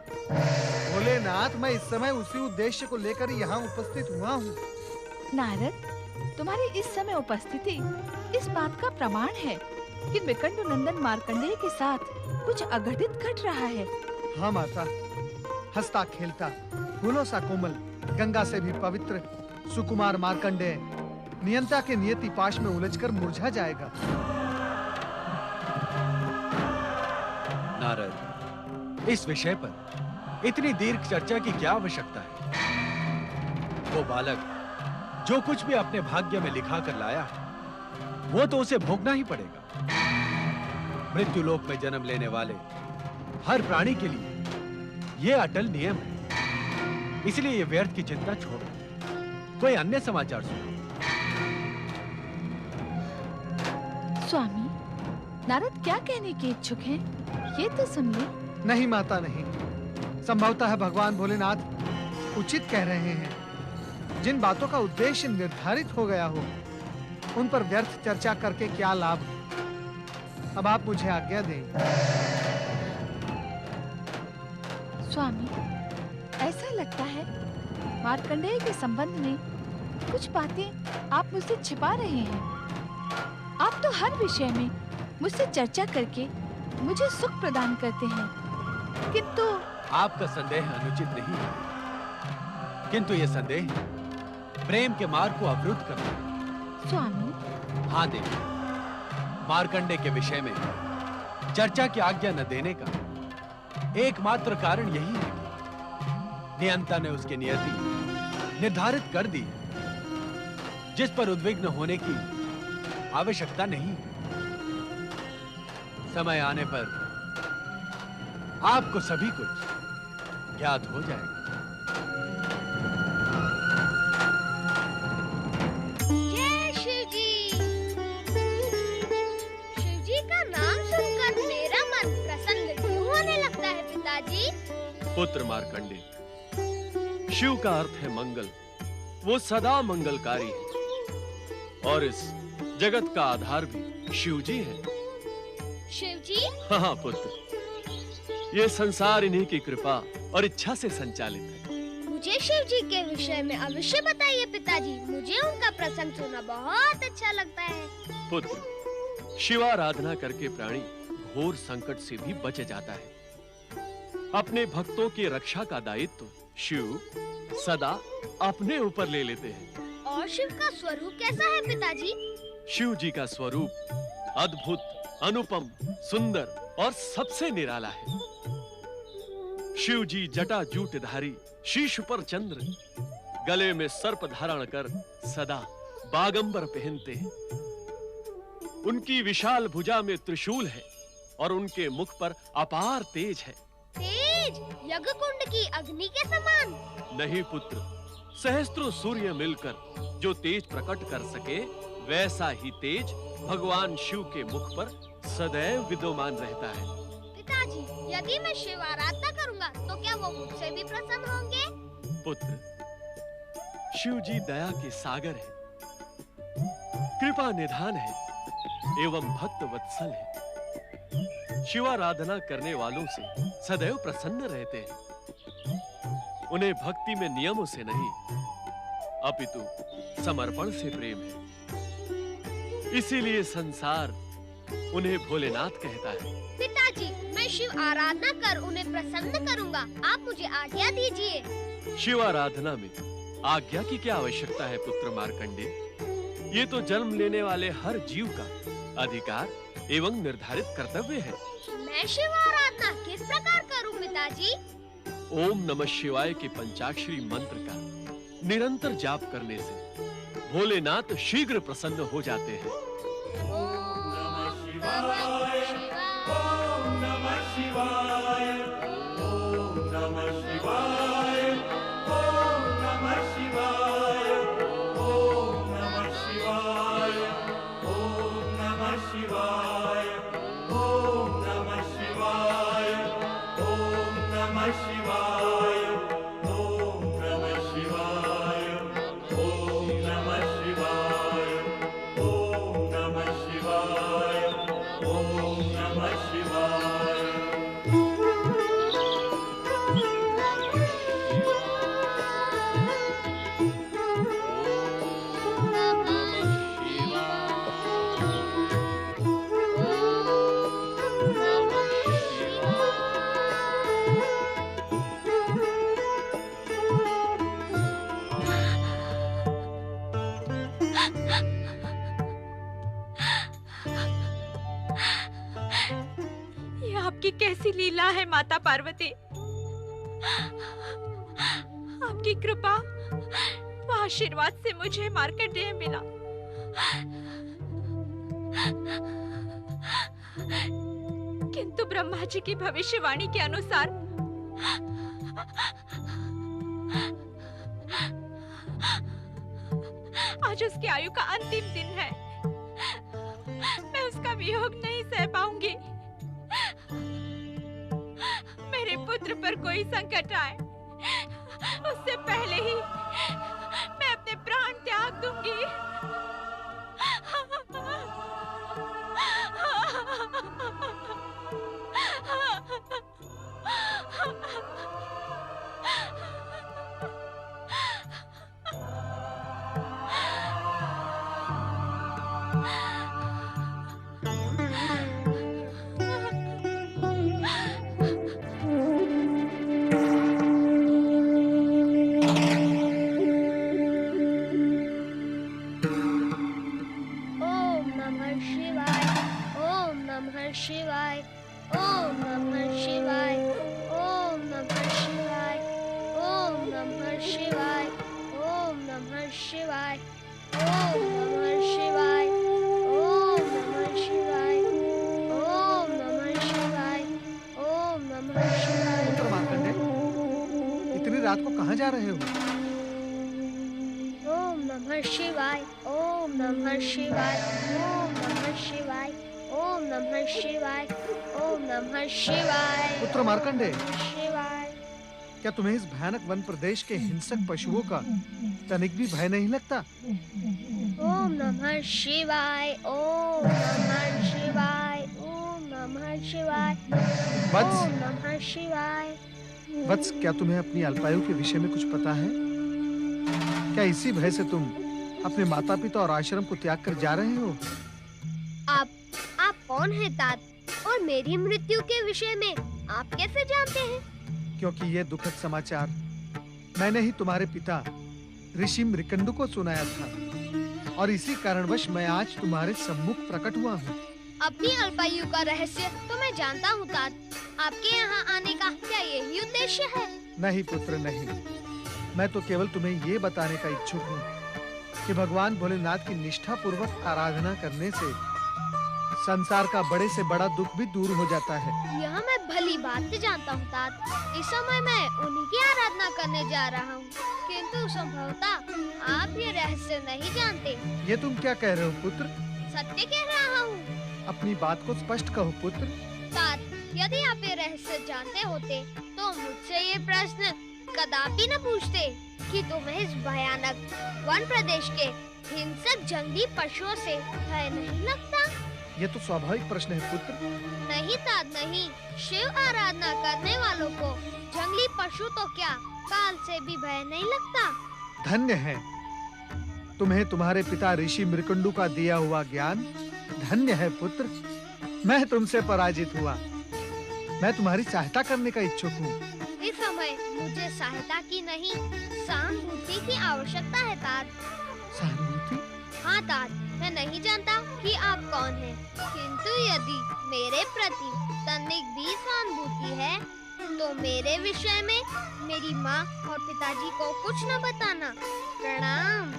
भोलेनाथ, मैं इस समय उसी उद्देश्य को लेकर यहाँ उपस्थित हुआ हूँ। नारद, तुम्हारी इस समय उपस्थिति इस बात का प्रमाण है कि मृकंडु नंदन मार्कंडेय के साथ कुछ अघटित घट रहा है। हाँ माता, हंसता खेलता फूलों सा कोमल, गंगा से भी पवित्र सुकुमार मार्कंडेय नियंता के नियति पाश में उलझकर मुरझा जाएगा। नारद, इस विषय पर इतनी दीर्घ चर्चा की क्या आवश्यकता है? वो बालक जो कुछ भी अपने भाग्य में लिखा कर लाया है, वो तो उसे भोगना ही पड़ेगा। मृत्यु लोक में जन्म लेने वाले हर प्राणी के लिए ये अटल नियम है। इसलिए ये व्यर्थ की चिंता छोड़ो, कोई अन्य समाचार सुनो। स्वामी, नारद क्या कहने के इच्छुक हैं? ये तो सुन ले। नहीं माता, नहीं। संभवतः भगवान भोलेनाथ उचित कह रहे हैं। जिन बातों का उद्देश्य निर्धारित हो गया हो, उन पर व्यर्थ चर्चा करके क्या लाभ। अब आप मुझे आज्ञा दें। स्वामी, ऐसा लगता है मार्कंडेय के संबंध में कुछ बातें आप मुझसे छिपा रहे हैं। आप तो हर विषय में मुझसे चर्चा करके मुझे सुख प्रदान करते हैं, किंतु आपका संदेह अनुचित नहीं है, किंतु यह संदेह प्रेम के मार्ग को अवरुद्ध करता है। स्वामी, हाँ देवी, मार्कंडेय के विषय में चर्चा की आज्ञा न देने का एकमात्र कारण यही है नियंता ने उसकी नियति निर्धारित कर दी, जिस पर उद्विग्न होने की आवश्यकता नहीं। समय आने पर आपको सभी कुछ ज्ञात हो जाएगा। जय शिव जी। शिव जी का नाम सुनकर मेरा मन प्रसन्न क्यों होने लगता है पिताजी? पुत्र मार्कंडे, शिव का अर्थ है मंगल। वो सदा मंगलकारी है और इस जगत का आधार भी शिव जी है। शिव जी? हाँ पुत्र, ये संसार इन्हीं की कृपा और इच्छा से संचालित है। मुझे शिव जी के विषय में अवश्य बताइए पिताजी। मुझे उनका प्रसंग सुनना बहुत अच्छा लगता है। पुत्र, शिवाराधना करके प्राणी घोर संकट से भी बच जाता है। अपने भक्तों की रक्षा का दायित्व शिव सदा अपने ऊपर ले लेते हैं। और शिव का स्वरूप कैसा है पिताजी? शिव जी का स्वरूप अद्भुत, अनुपम, सुंदर और सबसे निराला है। शिव जी जटा जूटधारी, शीश पर चंद्र, गले में सर्प धारण कर सदा बागंबर पहनते हैं। उनकी विशाल भुजा में त्रिशूल है और उनके मुख पर अपार तेज है। तेज? यज्ञकुंड की अग्नि के समान? नहीं पुत्र, सहस्त्रों सूर्य मिलकर जो तेज प्रकट कर सके, वैसा ही तेज भगवान शिव के मुख पर सदैव विद्यमान रहता है। पिताजी, यदि मैं शिव आराधना करूंगा तो क्या वो मुझसे भी प्रसन्न होंगे? पुत्र, शिव जी दया के सागर है, कृपा निधान है एवं भक्त वत्सल है। शिवाराधना करने वालों से सदैव प्रसन्न रहते हैं। उन्हें भक्ति में नियमों से नहीं, अपितु समर्पण से प्रेम है। इसीलिए संसार उन्हें भोलेनाथ कहता है। पिताजी, मैं शिव आराधना कर उन्हें प्रसन्न करूंगा। आप मुझे आज्ञा दीजिए। शिवाराधना में आज्ञा की क्या आवश्यकता है पुत्र मार्कंडे? ये तो जन्म लेने वाले हर जीव का अधिकार एवं निर्धारित कर्तव्य है। मैं शिव आराधना किस प्रकार करूं पिताजी? ओम नमः शिवाय के पंचाक्षरी मंत्र का निरंतर जाप करने से भोलेनाथ शीघ्र प्रसन्न हो जाते हैं। ओम नमः शिवाय। ओम नमः शिवाय। ओम नमः शिवाय। ओम नमः शिवाय। ओम नमः शिवाय। ओम नमः शिवाय। ओम नमः शिवाय। ओम नमः शिवाय। ओम नमः शिवाय। ओम नमः शिवाय। ओम नमः शिवाय। ओम नमः शिवाय। ये आपकी कैसी लीला है माता पार्वती। आपकी कृपा व आशीर्वाद से मुझे मार्कंडेय मिला। किंतु ब्रह्मा जी की भविष्यवाणी के अनुसार आज उसकी आयु का अंतिम दिन है। मैं उसका वियोग नहीं सह पाऊंगी। मेरे पुत्र पर कोई संकट आए उससे पहले ही मैं अपने प्राण त्याग दूंगी। रात को कहाँ जा रहे हो? ओम नमः शिवाय, ओम नमः शिवाय, ओम नमः शिवाय, ओम नमः शिवाय, ओम नमः शिवाय। पुत्र मार्कंडेय, शिवाय। क्या तुम्हें इस भयानक वन प्रदेश के हिंसक पशुओं का तनिक भी भय नहीं लगता? ओम नमः शिवाय, ओम नमः शिवाय, ओम नमः शिवाय, वत्स, ओम नमः शिवाय। वत्स, क्या तुम्हें अपनी अल्पायु के विषय में कुछ पता है? क्या इसी भय से तुम अपने माता पिता और आश्रम को त्याग कर जा रहे हो? आप कौन है तात? और मेरी मृत्यु के विषय में आप कैसे जानते हैं? क्योंकि ये दुखद समाचार मैंने ही तुम्हारे पिता ऋषि मृकंडु को सुनाया था और इसी कारणवश मैं आज तुम्हारे सम्मुख प्रकट हुआ हूँ। अपनी अल्पायु का रहस्य तो मैं जानता हूँ तात। आपके यहाँ आने का क्या यही उद्देश्य है? नहीं पुत्र, नहीं। मैं तो केवल तुम्हें ये बताने का इच्छुक हूँ कि भगवान भोलेनाथ की निष्ठा पूर्वक आराधना करने से संसार का बड़े से बड़ा दुख भी दूर हो जाता है। यह मैं भली बात से जानता हूँ तात। इस समय मैं उन्हीं की आराधना करने जा रहा हूँ, किंतु संभवतः आप ये रहस्य नहीं जानते। ये तुम क्या कह रहे हो पुत्र? सत्य कह रहा हूँ। अपनी बात को स्पष्ट कहो पुत्र। तात, यदि आप ये रहस्य जानते होते तो मुझसे ये प्रश्न कदापि न पूछते कि तुम्हें इस भयानक वन प्रदेश के हिंसक जंगली पशुओं से भय नहीं लगता? ये तो स्वाभाविक प्रश्न है पुत्र। नहीं तात, नहीं। शिव आराधना करने वालों को जंगली पशु तो क्या काल से भी भय नहीं लगता। धन्य है तुम्हें तुम्हारे पिता ऋषि मृकंडु का दिया हुआ ज्ञान। धन्य है पुत्र, मैं तुमसे पराजित हुआ। मैं तुम्हारी सहायता करने का इच्छुक हूँ। इस समय मुझे सहायता की नहीं, सहानुभूति की आवश्यकता है तात। सहानुभूति? हाँ तात, मैं नहीं जानता कि आप कौन हैं, किंतु यदि मेरे प्रति तनिक भी सहानुभूति है तो मेरे विषय में मेरी माँ और पिताजी को कुछ न बताना। प्रणाम।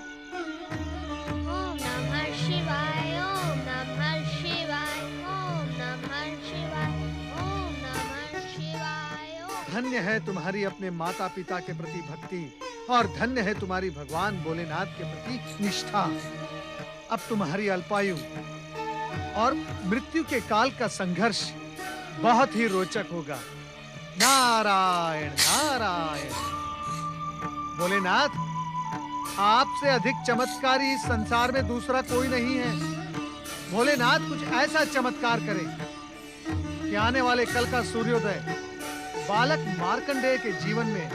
ओम नमः शिवाय, ओम नमः शिवाय, ओम नमः शिवाय, ओम नमः शिवाय। धन्य है तुम्हारी अपने माता पिता के प्रति भक्ति और धन्य है तुम्हारी भगवान भोलेनाथ के प्रति निष्ठा। अब तुम्हारी अल्पायु और मृत्यु के काल का संघर्ष बहुत ही रोचक होगा। नारायण नारायण। भोलेनाथ, आपसे अधिक चमत्कारी इस संसार में दूसरा कोई नहीं है। भोलेनाथ कुछ ऐसा चमत्कार करे कि आने वाले कल का सूर्योदय बालक मार्कंडेय के जीवन में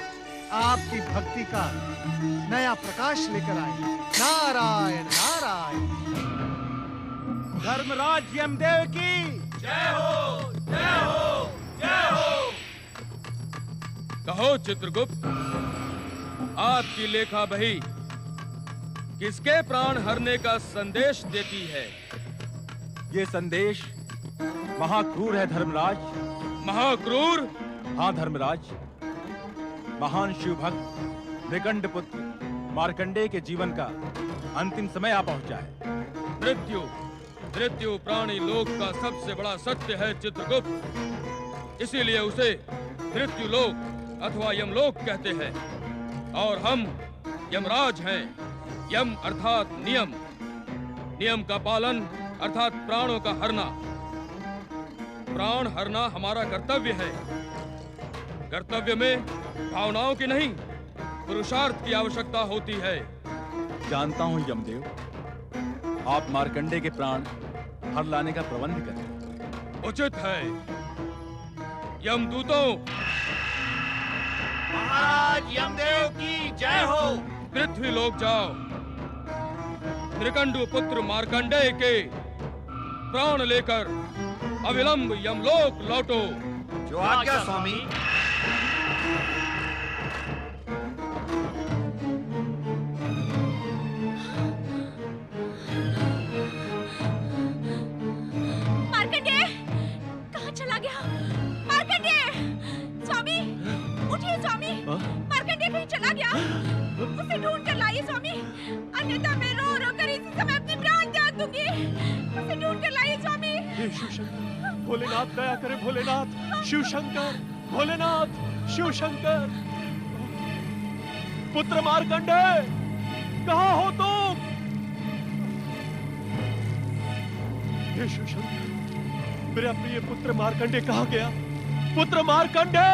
आपकी भक्ति का नया प्रकाश लेकर आए। नारायण नारायण। धर्मराज यमदेव की जय हो, जय हो, जय हो। कहो चित्रगुप्त, आपकी लेखा बही किसके प्राण हरने का संदेश देती है? ये संदेश महाक्रूर है धर्मराज। महाक्रूर? हाँ धर्मराज, महान शिव भक्त मृकंड पुत्र मार्कंडेय के जीवन का अंतिम समय आ पहुंचा है। मृत्यु मृत्यु प्राणी लोक का सबसे बड़ा सत्य है चित्रगुप्त, इसीलिए उसे मृत्यु लोक अथवा यमलोक कहते हैं। और हम यमराज हैं। यम अर्थात नियम, नियम का पालन अर्थात प्राणों का हरना। प्राण हरना हमारा कर्तव्य है। कर्तव्य में भावनाओं की नहीं, पुरुषार्थ की आवश्यकता होती है। जानता हूँ यमदेव, आप मार्कंडेय के प्राण हर लाने का प्रबंध करें। उचित है। यमदूतों, महाराज यमदेव की जय हो। पृथ्वी लोक जाओ, मृकंडु पुत्र मार्कंडेय के प्राण लेकर अविलंब यमलोक लौटो। जो आज्ञा स्वामी। मार्कंडेय कहाँ चला गया? मार्कंडेय, स्वामी उठिए स्वामी। मार्कंडेय कहीं चला गया? उसे ढूंढ कर लाइए स्वामी, अन्यथा मैं रो रो कर इसी समय अपने प्राण त्याग दूंगी। उसे ढूंढ कर लाइए स्वामी। हे शिव शंकर, भोलेनाथ दया करे। भोलेनाथ, शिव शंकर, भोलेनाथ, शिव शंकर। पुत्र मार्कंडे, कहाँ हो तुम? हे शिवशंकर, मेरा प्रिय पुत्र मार्कंडे कहाँ गया? पुत्र मार्कंडे!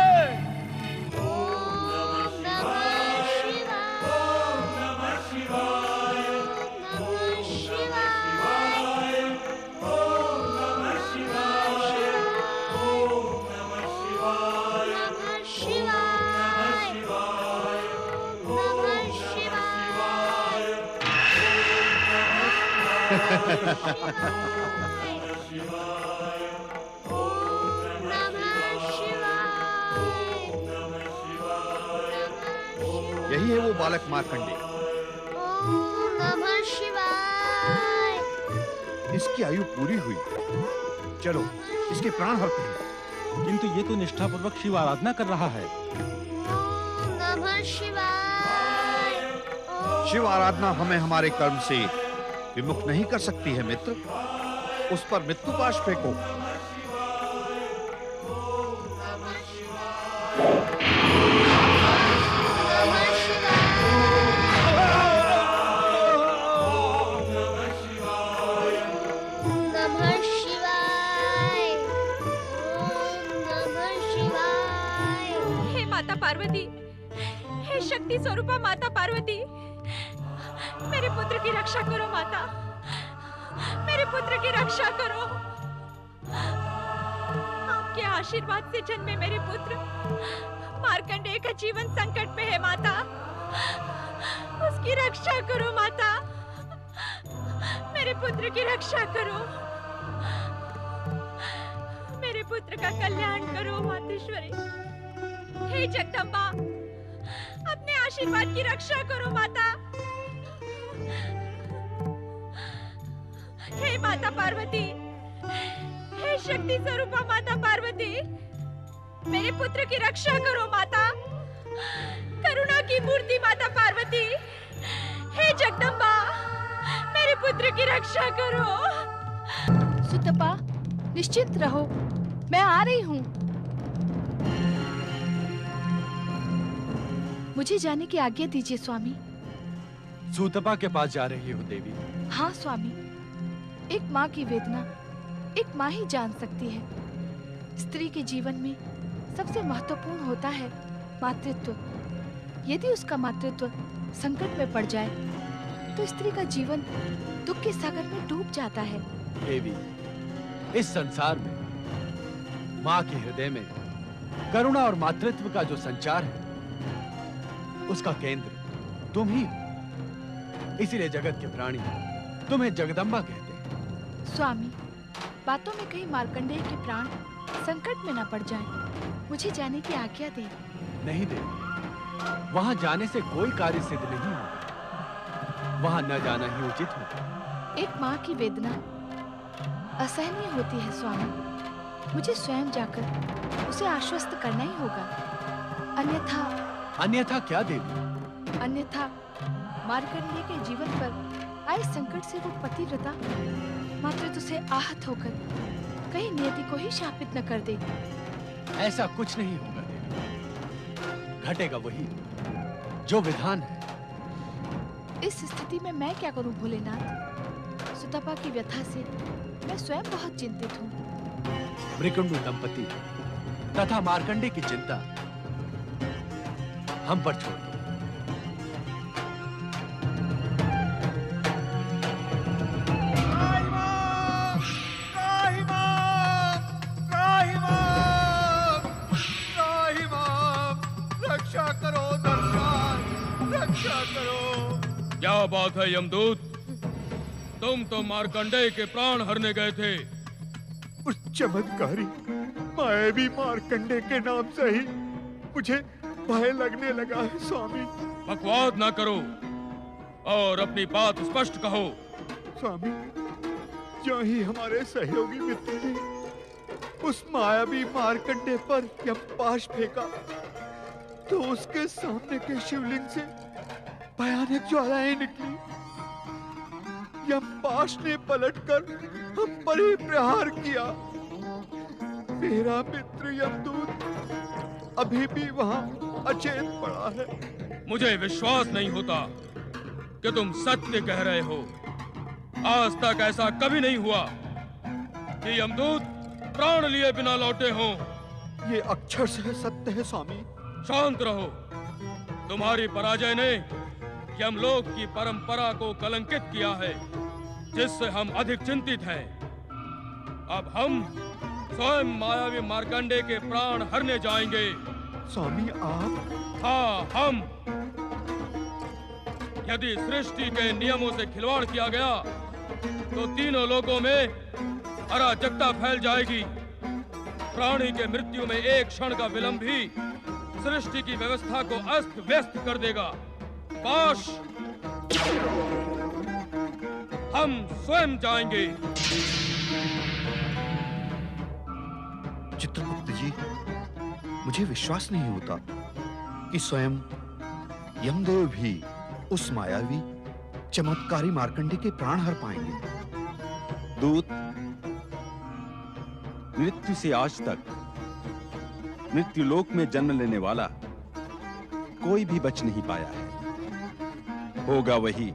यही है वो बालक मार्कंडे। ओम नमः शिवाय। इसकी आयु पूरी हुई, चलो इसके प्राण हरते हैं। किंतु ये तो निष्ठापूर्वक शिव आराधना कर रहा है। ओम नमः शिवाय। शिव आराधना हमें हमारे कर्म से विमुख नहीं कर सकती है मित्र। उस पर मृत्यु पाश फेंको। हे माता पार्वती, हे शक्ति स्वरूपा माता पार्वती, मेरे पुत्र की रक्षा करो माता, मेरे पुत्र की रक्षा करो। आपके आशीर्वाद से जन्मे मेरे पुत्र मार्कंडेय का जीवन संकट में है माता, उसकी रक्षा करो माता, मेरे पुत्र की रक्षा करो, मेरे पुत्र का कल्याण करो मातेश्वरी। हे जगदम्बा, अपने आशीर्वाद की रक्षा करो माता। हे माता पार्वती, हे शक्ति स्वरूपा माता पार्वती, मेरे पुत्र की रक्षा करो माता, करुणा की मूर्ति माता पार्वती। हे जगदम्बा, मेरे पुत्र की रक्षा करो। सुतपा, निश्चिंत रहो, मैं आ रही हूँ। मुझे जाने की आज्ञा दीजिए स्वामी। सूतपा के पास जा रही हो देवी? हाँ स्वामी, एक माँ की वेदना एक माँ ही जान सकती है। स्त्री के जीवन में सबसे महत्वपूर्ण होता है मातृत्व। यदि उसका मातृत्व संकट में पड़ जाए तो स्त्री का जीवन दुख के सागर में डूब जाता है। देवी, इस संसार में माँ के हृदय में करुणा और मातृत्व का जो संचार है उसका केंद्र तुम ही हो। इसीलिए जगत के प्राणी तुम्हें जगदम्बा कहते हैं। स्वामी, बातों में कहीं मार्कंडेय के प्राण संकट में न पड़ जाएं। मुझे जाने की आज्ञा दे। नहीं देवी, वहां जाने से कोई कार्य सिद्ध नहीं होगा। वहां न जाना ही उचित होगा। एक माँ की वेदना असहनीय होती है स्वामी। मुझे स्वयं जाकर उसे आश्वस्त करना ही होगा। अन्यथा क्या देवी? अन्यथा मार्कंडेय के जीवन पर आए संकट से वो पतिव्रता मातृत्व से आहत होकर कहीं नियति को ही शापित न कर दे। ऐसा कुछ नहीं होगा देवी, घटेगा वही जो विधान है। इस स्थिति में मैं क्या करूं भोलेनाथ? सुतपा की व्यथा से मैं स्वयं बहुत चिंतित हूँ। मृकंडू दंपति तथा मार्कंडेय की चिंता हम पर छोड़ दो। रक्षा करो दर्शन, रक्षा करो। क्या बात है यमदूत, तुम तो मार्कंडेय के प्राण हरने गए थे। उस चमत्कारी मायावी मार्कंडेय के नाम से ही मुझे भय लगने लगा है स्वामी। बकवाद ना करो और अपनी बात स्पष्ट कहो। स्वामी, जो ही हमारे सहयोगी मित्र ने उस मायावी मार्कंडेय पर यमपाश फेंका तो उसके सामने के शिवलिंग से भयानक ज्वालाएं निकली। यमपाश ने पलटकर हम पर ही प्रहार किया। मेरा मित्र यमदूत अभी भी वहां अचेत पड़ा है। मुझे विश्वास नहीं होता कि तुम सत्य कह रहे हो। आज तक ऐसा कभी नहीं हुआ कि यमदूत प्राण लिए बिना लौटे हों। ये अक्षर से सत्य है स्वामी। शांत रहो। तुम्हारी पराजय ने यमलोक की परंपरा को कलंकित किया है, जिससे हम अधिक चिंतित हैं। अब हम स्वयं मायावी मार्कंडे के प्राण हरने जाएंगे। स्वामी आप? हाँ, हम। यदि सृष्टि के नियमों से खिलवाड़ किया गया तो तीनों लोकों में अराजकता फैल जाएगी। प्राणी के मृत्यु में एक क्षण का विलंब भी सृष्टि की व्यवस्था को अस्त व्यस्त कर देगा। पाश, हम स्वयं जाएंगे। चित्रगुप्त जी, मुझे विश्वास नहीं होता कि स्वयं यमदेव भी उस मायावी चमत्कारी मार्कंडे के प्राण हर पाएंगे। दूत, मृत्यु से आज तक मृत्यु लोक में जन्म लेने वाला कोई भी बच नहीं पाया है। होगा वही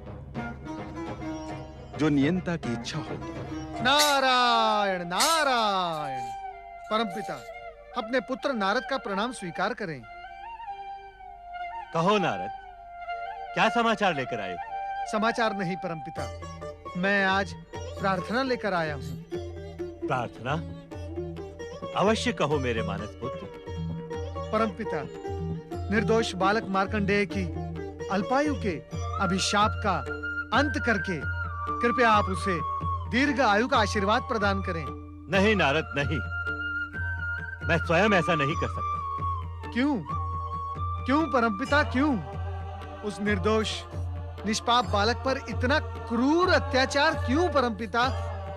जो नियंता की इच्छा होगी। नारायण नारायण। परमपिता, अपने पुत्र नारद का प्रणाम स्वीकार करें। कहो नारद, क्या समाचार लेकर आए? समाचार नहीं परमपिता, मैं आज प्रार्थना लेकर आया हूँ। प्रार्थना? अवश्य कहो मेरे मानस पुत्र। परमपिता, निर्दोष बालक मार्कंडेय की अल्पायु के अभिशाप का अंत करके कृपया आप उसे दीर्घ आयु का आशीर्वाद प्रदान करें। नहीं नारद, नहीं, मैं स्वयं ऐसा नहीं कर सकता। क्यों? क्यों परमपिता, क्यों? उस निर्दोष निष्पाप बालक पर इतना क्रूर अत्याचार क्यों परमपिता?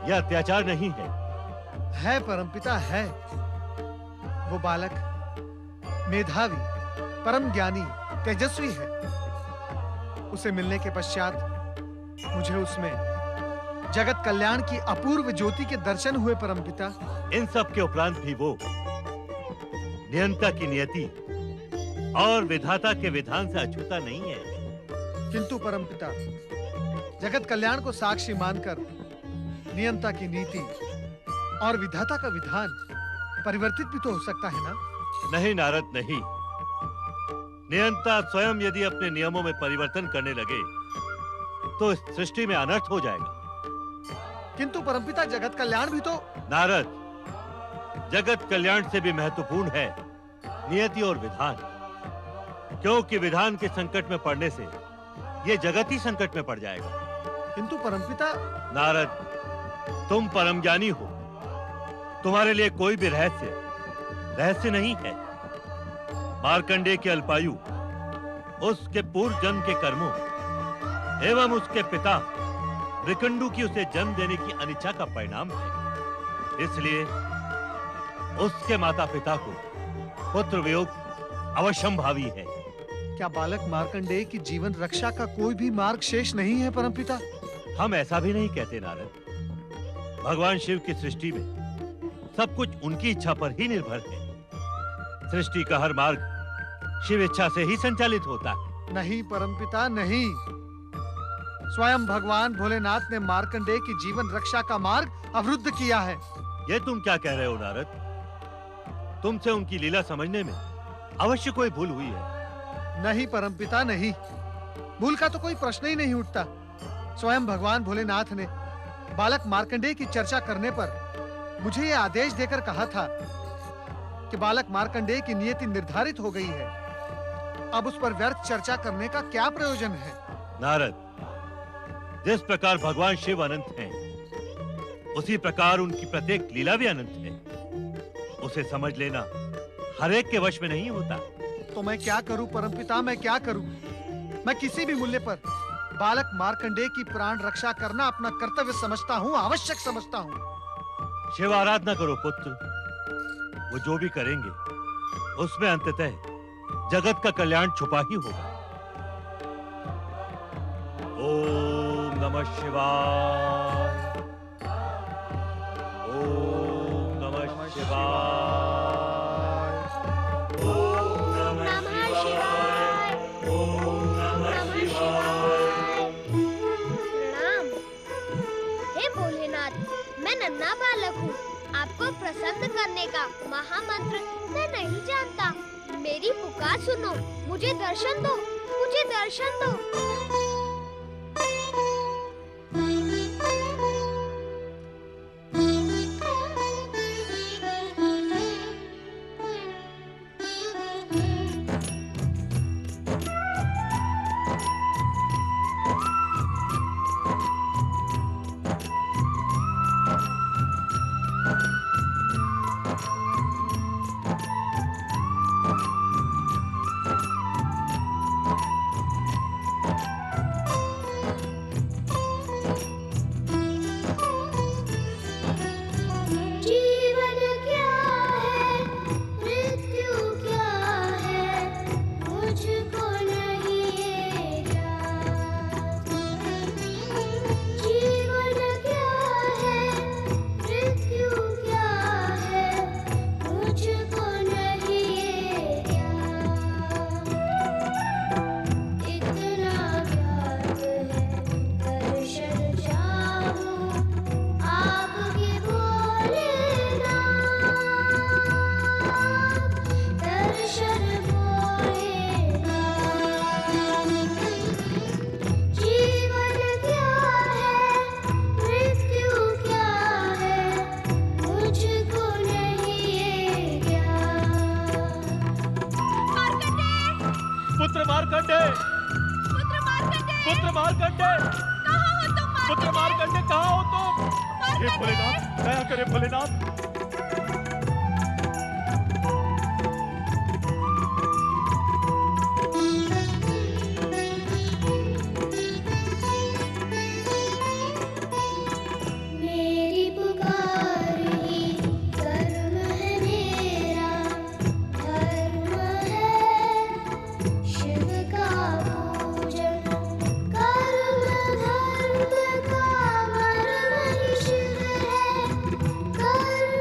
यह अत्याचार नहीं है परमपिता, है। वो बालक मेधावी, परम ज्ञानी, तेजस्वी है। उसे मिलने के पश्चात मुझे उसमें जगत कल्याण की अपूर्व ज्योति के दर्शन हुए परमपिता। इन सब के उपरांत भी वो नियंता की नियति और विधाता के विधान से अछूता नहीं है। किंतु परमपिता, जगत कल्याण को साक्षी मानकर नियंता की नीति और विधाता का विधान परिवर्तित भी तो हो सकता है ना? नहीं नारद, नहीं। नियंता स्वयं यदि अपने नियमों में परिवर्तन करने लगे तो इस सृष्टि में अनर्थ हो जाएगा। किंतु परमपिता, जगत कल्याण भी तो। नारद, जगत कल्याण से भी महत्वपूर्ण है नियति और विधान, क्योंकि विधान के संकट में पड़ने से यह जगत ही संकट में पड़ जाएगा। किंतु परमपिता। नारद, तुम परम ज्ञानी हो, तुम्हारे लिए कोई भी रहस्य नहीं है। मार्कंडेय के अल्पायु उसके पूर्व जन्म के कर्मों एवं उसके पिता विकंडू की उसे जन्म देने की अनिच्छा का परिणाम है। इसलिए उसके माता पिता को पुत्र वियोग अवश्यंभावी है। क्या बालक मार्कंडेय की जीवन रक्षा का कोई भी मार्ग शेष नहीं है परमपिता? हम ऐसा भी नहीं कहते नारद। भगवान शिव की सृष्टि में सब कुछ उनकी इच्छा पर ही निर्भर है। सृष्टि का हर मार्ग शिव इच्छा से ही संचालित होता है। नहीं परमपिता, नहीं। स्वयं भगवान भोलेनाथ ने मार्कंडेय की जीवन रक्षा का मार्ग अवरुद्ध किया है। ये तुम क्या कह रहे हो नारद? तुमसे उनकी लीला समझने में अवश्य कोई भूल हुई है। नहीं परमपिता, नहीं। भूल का तो कोई प्रश्न ही नहीं उठता। स्वयं भगवान भोलेनाथ ने बालक मार्कंडेय की चर्चा करने पर मुझे ये आदेश देकर कहा था कि बालक मार्कंडेय की नियति निर्धारित हो गई है। अब उस पर व्यर्थ चर्चा करने का क्या प्रयोजन है? नारद, जिस प्रकार भगवान शिव अनंत हैं, उसी प्रकार उनकी प्रत्येक लीला भी अनंत है। उसे समझ लेना हर एक के वश में नहीं होता। तो मैं क्या करूं परमपिता, मैं क्या करूं? मैं किसी भी मूल्य पर बालक मार्कंडेय की प्राण रक्षा करना अपना कर्तव्य समझता हूं, आवश्यक समझता हूं। शिव आराधना करो पुत्र। वो जो भी करेंगे उसमें अंततः जगत का कल्याण छुपा ही होगा। ओम नमः शिवाय। ओम नमः शिवाय। ओम नमः शिवाय। पसंद करने का महामंत्र मैं नहीं जानता। मेरी पुकार सुनो, मुझे दर्शन दो, मुझे दर्शन दो। पुत्र मार्कंडे, पुत्र मार्कंडे, कहाँ हो तुम मार्कंडे? पुत्र मार्कंडे कहाँ हो तुम? हे भोलेनाथ, दया करे भोलेनाथ। कर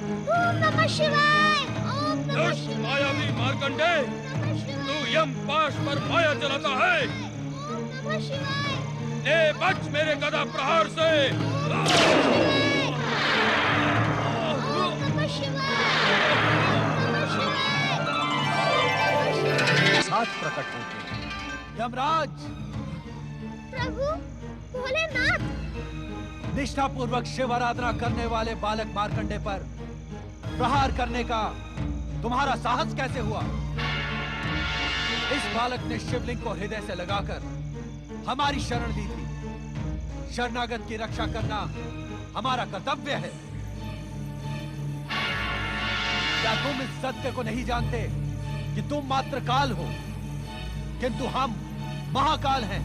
ओम नमः शिवाय। ओम नमः दुष्ट मायावी मार्कंडे, तू यम पाश पर माया चलाता है। ओम नमः शिवाय। ए बच मेरे गदा प्रहार से। ओम नमः शिवाय। साथ प्रकट होते हैं। यमराज, प्रभु भोलेनाथ, निष्ठा पूर्वक शिव आराधना करने वाले बालक मार्कंडे पर प्रहार करने का तुम्हारा साहस कैसे हुआ? इस बालक ने शिवलिंग को हृदय से लगाकर हमारी शरण ली थी। शरणागत की रक्षा करना हमारा कर्तव्य है। क्या तुम इस सत्य को नहीं जानते कि तुम मात्र काल हो, किंतु हम महाकाल हैं?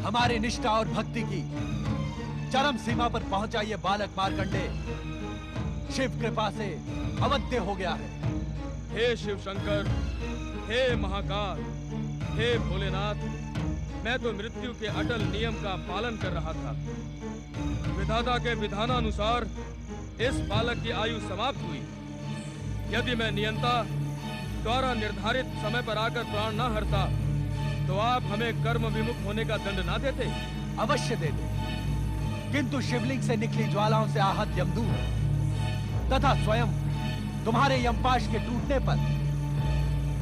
हमारी निष्ठा और भक्ति की चरम सीमा पर पहुंचा ये बालक मार्कंडे शिव कृपा से अवध्य हो गया है। हे शिव शंकर, हे महाकाल, हे भोलेनाथ, मैं तो मृत्यु के अटल नियम का पालन कर रहा था। विधाता के विधानानुसार इस बालक की आयु समाप्त हुई। यदि मैं नियंता द्वारा निर्धारित समय पर आकर प्राण न हरता तो आप हमें कर्म विमुख होने का दंड ना देते? अवश्य देते, किंतु शिवलिंग से निकली ज्वालाओं से आहत यमदूत तथा स्वयं तुम्हारे यमपाश के टूटने पर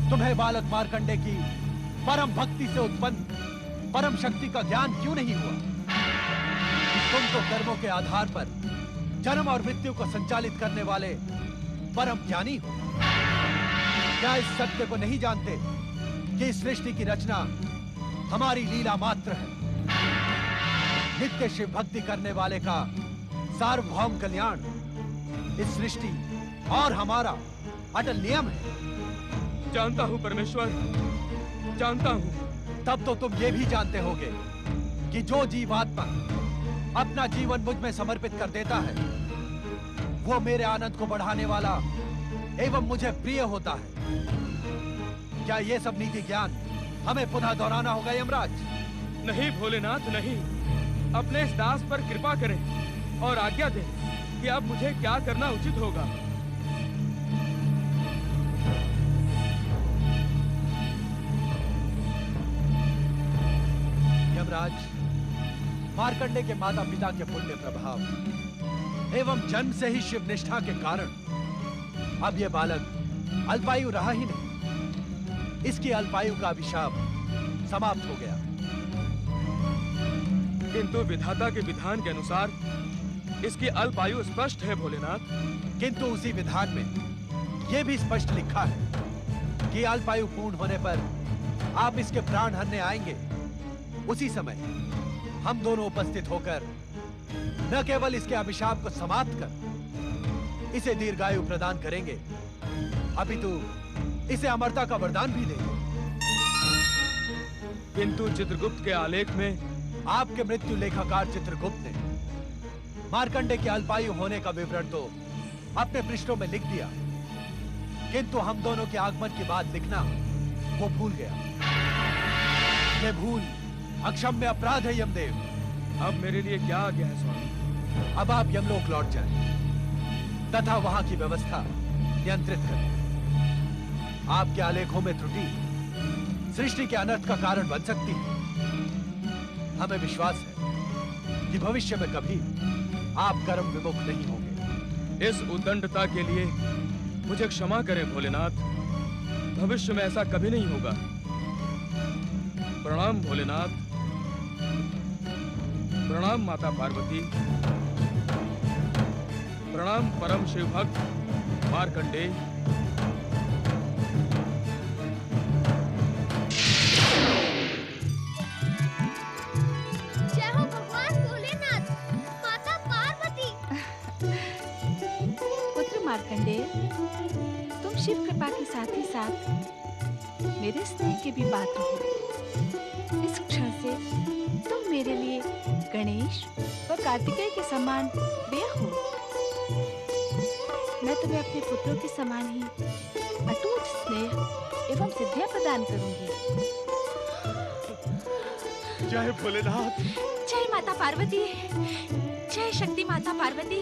तुम्हें बालक मार्कंडे की परम भक्ति से उत्पन्न परम शक्ति का ज्ञान क्यों नहीं हुआ? तुम तो कर्मों के आधार पर जन्म और मृत्यु को संचालित करने वाले परम ज्ञानी हो। क्या इस सत्य को नहीं जानते कि इस सृष्टि की रचना हमारी लीला मात्र है? नित्य शिव भक्ति करने वाले का सार्वभौम कल्याण इस सृष्टि और हमारा अटल नियम है। जानता हूँ परमेश्वर, जानता हूँ। तब तो तुम ये भी जानते होगे कि जो जीवात्मा अपना जीवन मुझ में समर्पित कर देता है वो मेरे आनंद को बढ़ाने वाला एवं मुझे प्रिय होता है। क्या ये सब नीति ज्ञान हमें पुनः दोहराना होगा यमराज? नहीं भोलेनाथ, नहीं। अपने इस दास पर कृपा करें और आज्ञा दें कि अब मुझे क्या करना उचित होगा। यमराज, मार्कंडे के माता पिता के पुण्य प्रभाव एवं जन्म से ही शिव निष्ठा के कारण अब यह बालक अल्पायु रहा ही नहीं। इसकी अल्पायु का अभिशाप समाप्त हो गया। किंतु विधाता के विधान के अनुसार इसकी अल्पायु स्पष्ट है भोलेनाथ। किंतु उसी विधान में यह भी स्पष्ट लिखा है कि अल्पायु पूर्ण होने पर आप इसके प्राण हरने आएंगे। उसी समय हम दोनों उपस्थित होकर न केवल इसके अभिशाप को समाप्त कर इसे दीर्घायु प्रदान करेंगे, अपितु इसे अमरता का वरदान भी देंगे। किंतु चित्रगुप्त के आलेख में आपके मृत्यु लेखाकार चित्रगुप्त ने मार्कंडे के अल्पायु होने का विवरण तो अपने पृष्ठों में लिख दिया, किंतु हम दोनों के आगमन की बात लिखना वो भूल गया। ये भूल अक्षम्य अपराध है यमदेव। अब मेरे लिए क्या आज्ञा है स्वामी? अब आप यमलोक लौट जाएं तथा वहां की व्यवस्था नियंत्रित करें। आपके आलेखों में त्रुटि सृष्टि के अनर्थ का कारण बन सकती है। हमें विश्वास है कि भविष्य में कभी आप कर्म विमुख नहीं होंगे। इस उद्दंडता के लिए मुझे क्षमा करें भोलेनाथ। भविष्य में ऐसा कभी नहीं होगा। प्रणाम भोलेनाथ। प्रणाम माता पार्वती। प्रणाम परम शिव भक्त मार्कंडे। जय हो भगवान भोलेनाथ, माता पार्वती। पुत्र मार्कंडे, तुम शिव कृपा के साथ ही साथ मेरे स्नेह के भी पात्र हो। इस क्षण से तुम मेरे लिए गणेश और कार्तिकेय के समान प्रिय हो। मैं तुम्हें अपने पुत्रों के समान ही अटूट स्नेह एवं सिद्धियां प्रदान करूंगी। जय भोलेनाथ। जय माता पार्वती, जय शक्ति माता पार्वती,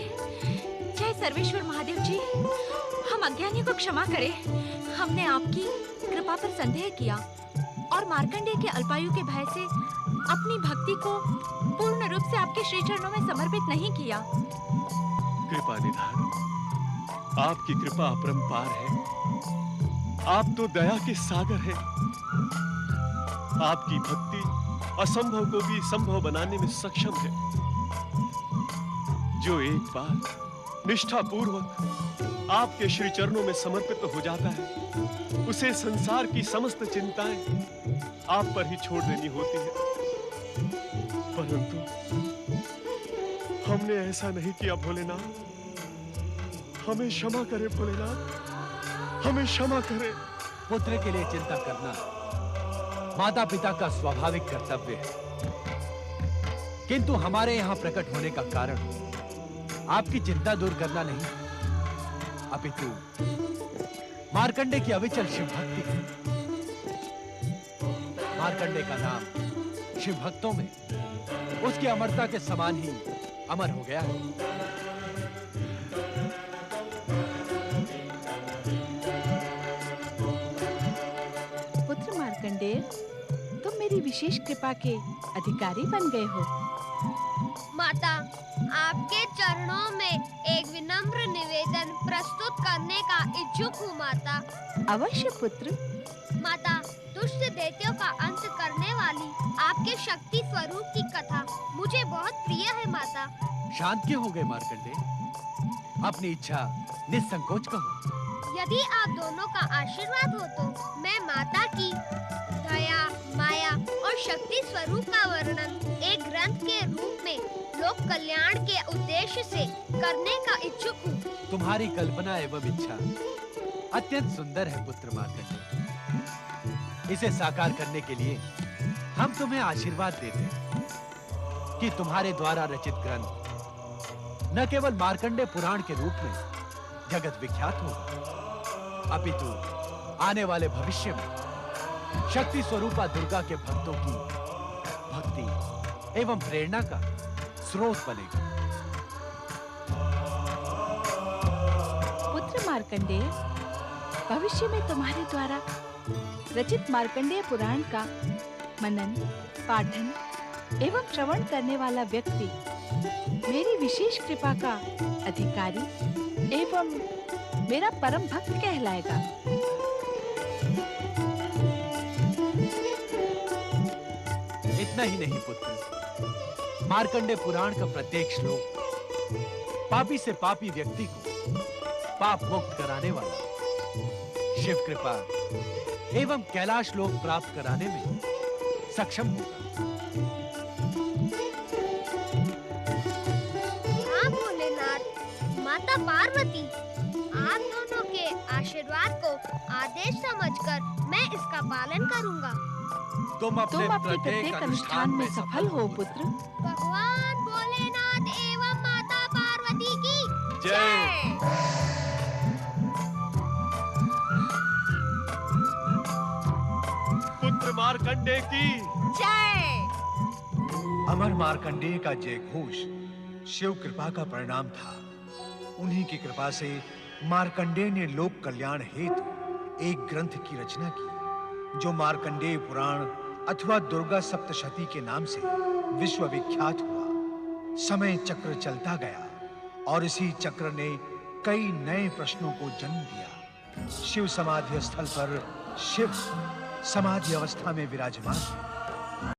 जय सर्वेश्वर महादेव जी। हम अज्ञानियों को क्षमा करें। हमने आपकी कृपा पर संदेह किया और मार्कंडेय के अल्पायु के भय से अपनी भक्ति को पूर्ण रूप से आपके श्री चरणों में समर्पित नहीं किया। कृपा निधान, आपकी कृपा अपरंपार है। आप तो दया के सागर हैं। आपकी भक्ति असंभव को भी संभव बनाने में सक्षम है। जो एक बार निष्ठा पूर्वक आपके श्री चरणों में समर्पित हो जाता है, उसे संसार की समस्त चिंताएं आप पर ही छोड़ देनी होती है। परंतु हमने ऐसा नहीं किया भोलेनाथ। हमें क्षमा करें भोलेनाथ, हमें क्षमा करें। पुत्र के लिए चिंता करना माता पिता का स्वाभाविक कर्तव्य है, किंतु हमारे यहाँ प्रकट होने का कारण आपकी चिंता दूर करना नहीं, अपितु मार्कंडेय की अविचल शिव भक्ति है। मार्कंडेय का नाम शिव भक्तों में उसकी अमरता के समान ही अमर हो गया है। पुत्र मार्कंडेय, तुम मेरी विशेष कृपा के अधिकारी बन गए हो। माता, आपके चरणों में एक विनम्र निवेदन प्रस्तुत करने का इच्छुक हूँ माता। अवश्य पुत्र। माता, दुष्ट दैत्यों का अंत करने वाली आपके शक्ति स्वरूप की कथा मुझे बहुत प्रिय है माता। शांत क्यों हो गए मार्कंडेय? अपनी इच्छा निसंकोच कहो। यदि आप दोनों का आशीर्वाद हो तो मैं माता की दया, माया और शक्ति स्वरूप का वर्णन एक ग्रंथ के रूप में लोक कल्याण के उद्देश्य से करने का इच्छुक हूँ। तुम्हारी कल्पना एवं इच्छा अत्यंत सुंदर है पुत्र मार्कंडेय। इसे साकार करने के लिए हम तुम्हें आशीर्वाद देते हैं कि तुम्हारे द्वारा रचित ग्रंथ न केवल मार्कंडेय पुराण के रूप में जगत विख्यात होगा, अपितु आने वाले भविष्य में शक्ति स्वरूपा दुर्गा के भक्तों की भक्ति एवं प्रेरणा का स्रोत बनेगा। पुत्र मार्कंडेय, भविष्य में तुम्हारे द्वारा रचित मार्कंडेय पुराण का मनन, पाठन एवं श्रवण करने वाला व्यक्ति मेरी विशेष कृपा का अधिकारी एवं मेरा परम भक्त कहलाएगा। इतना ही नहीं पुत्र, मार्कंडेय पुराण का प्रत्येक श्लोक पापी से पापी व्यक्ति को पाप मुक्त कराने वाला, शिव कृपा एवं कैलाश लोक प्राप्त कराने में सक्षम होगा। हाँ भोलेनाथ, माता पार्वती, आप दोनों के आशीर्वाद को आदेश समझकर मैं इसका पालन करूंगा। तुम अपने प्रत्येक अनुष्ठान में सफल हो पुत्र। भगवान भोलेनाथ एवं माता पार्वती की जय। पुत्र मार्कंडेय की जय। अमर मार्कंडेय का जय घोष शिव कृपा का परिणाम था। उन्हीं की कृपा से मार्कंडेय ने लोक कल्याण हेतु एक ग्रंथ की रचना की, जो मार्कंडेय पुराण अथवा दुर्गा सप्तशती के नाम से विश्वविख्यात हुआ। समय चक्र चलता गया और इसी चक्र ने कई नए प्रश्नों को जन्म दिया। शिव समाधि स्थल पर शिव समाधि अवस्था में विराजमान है।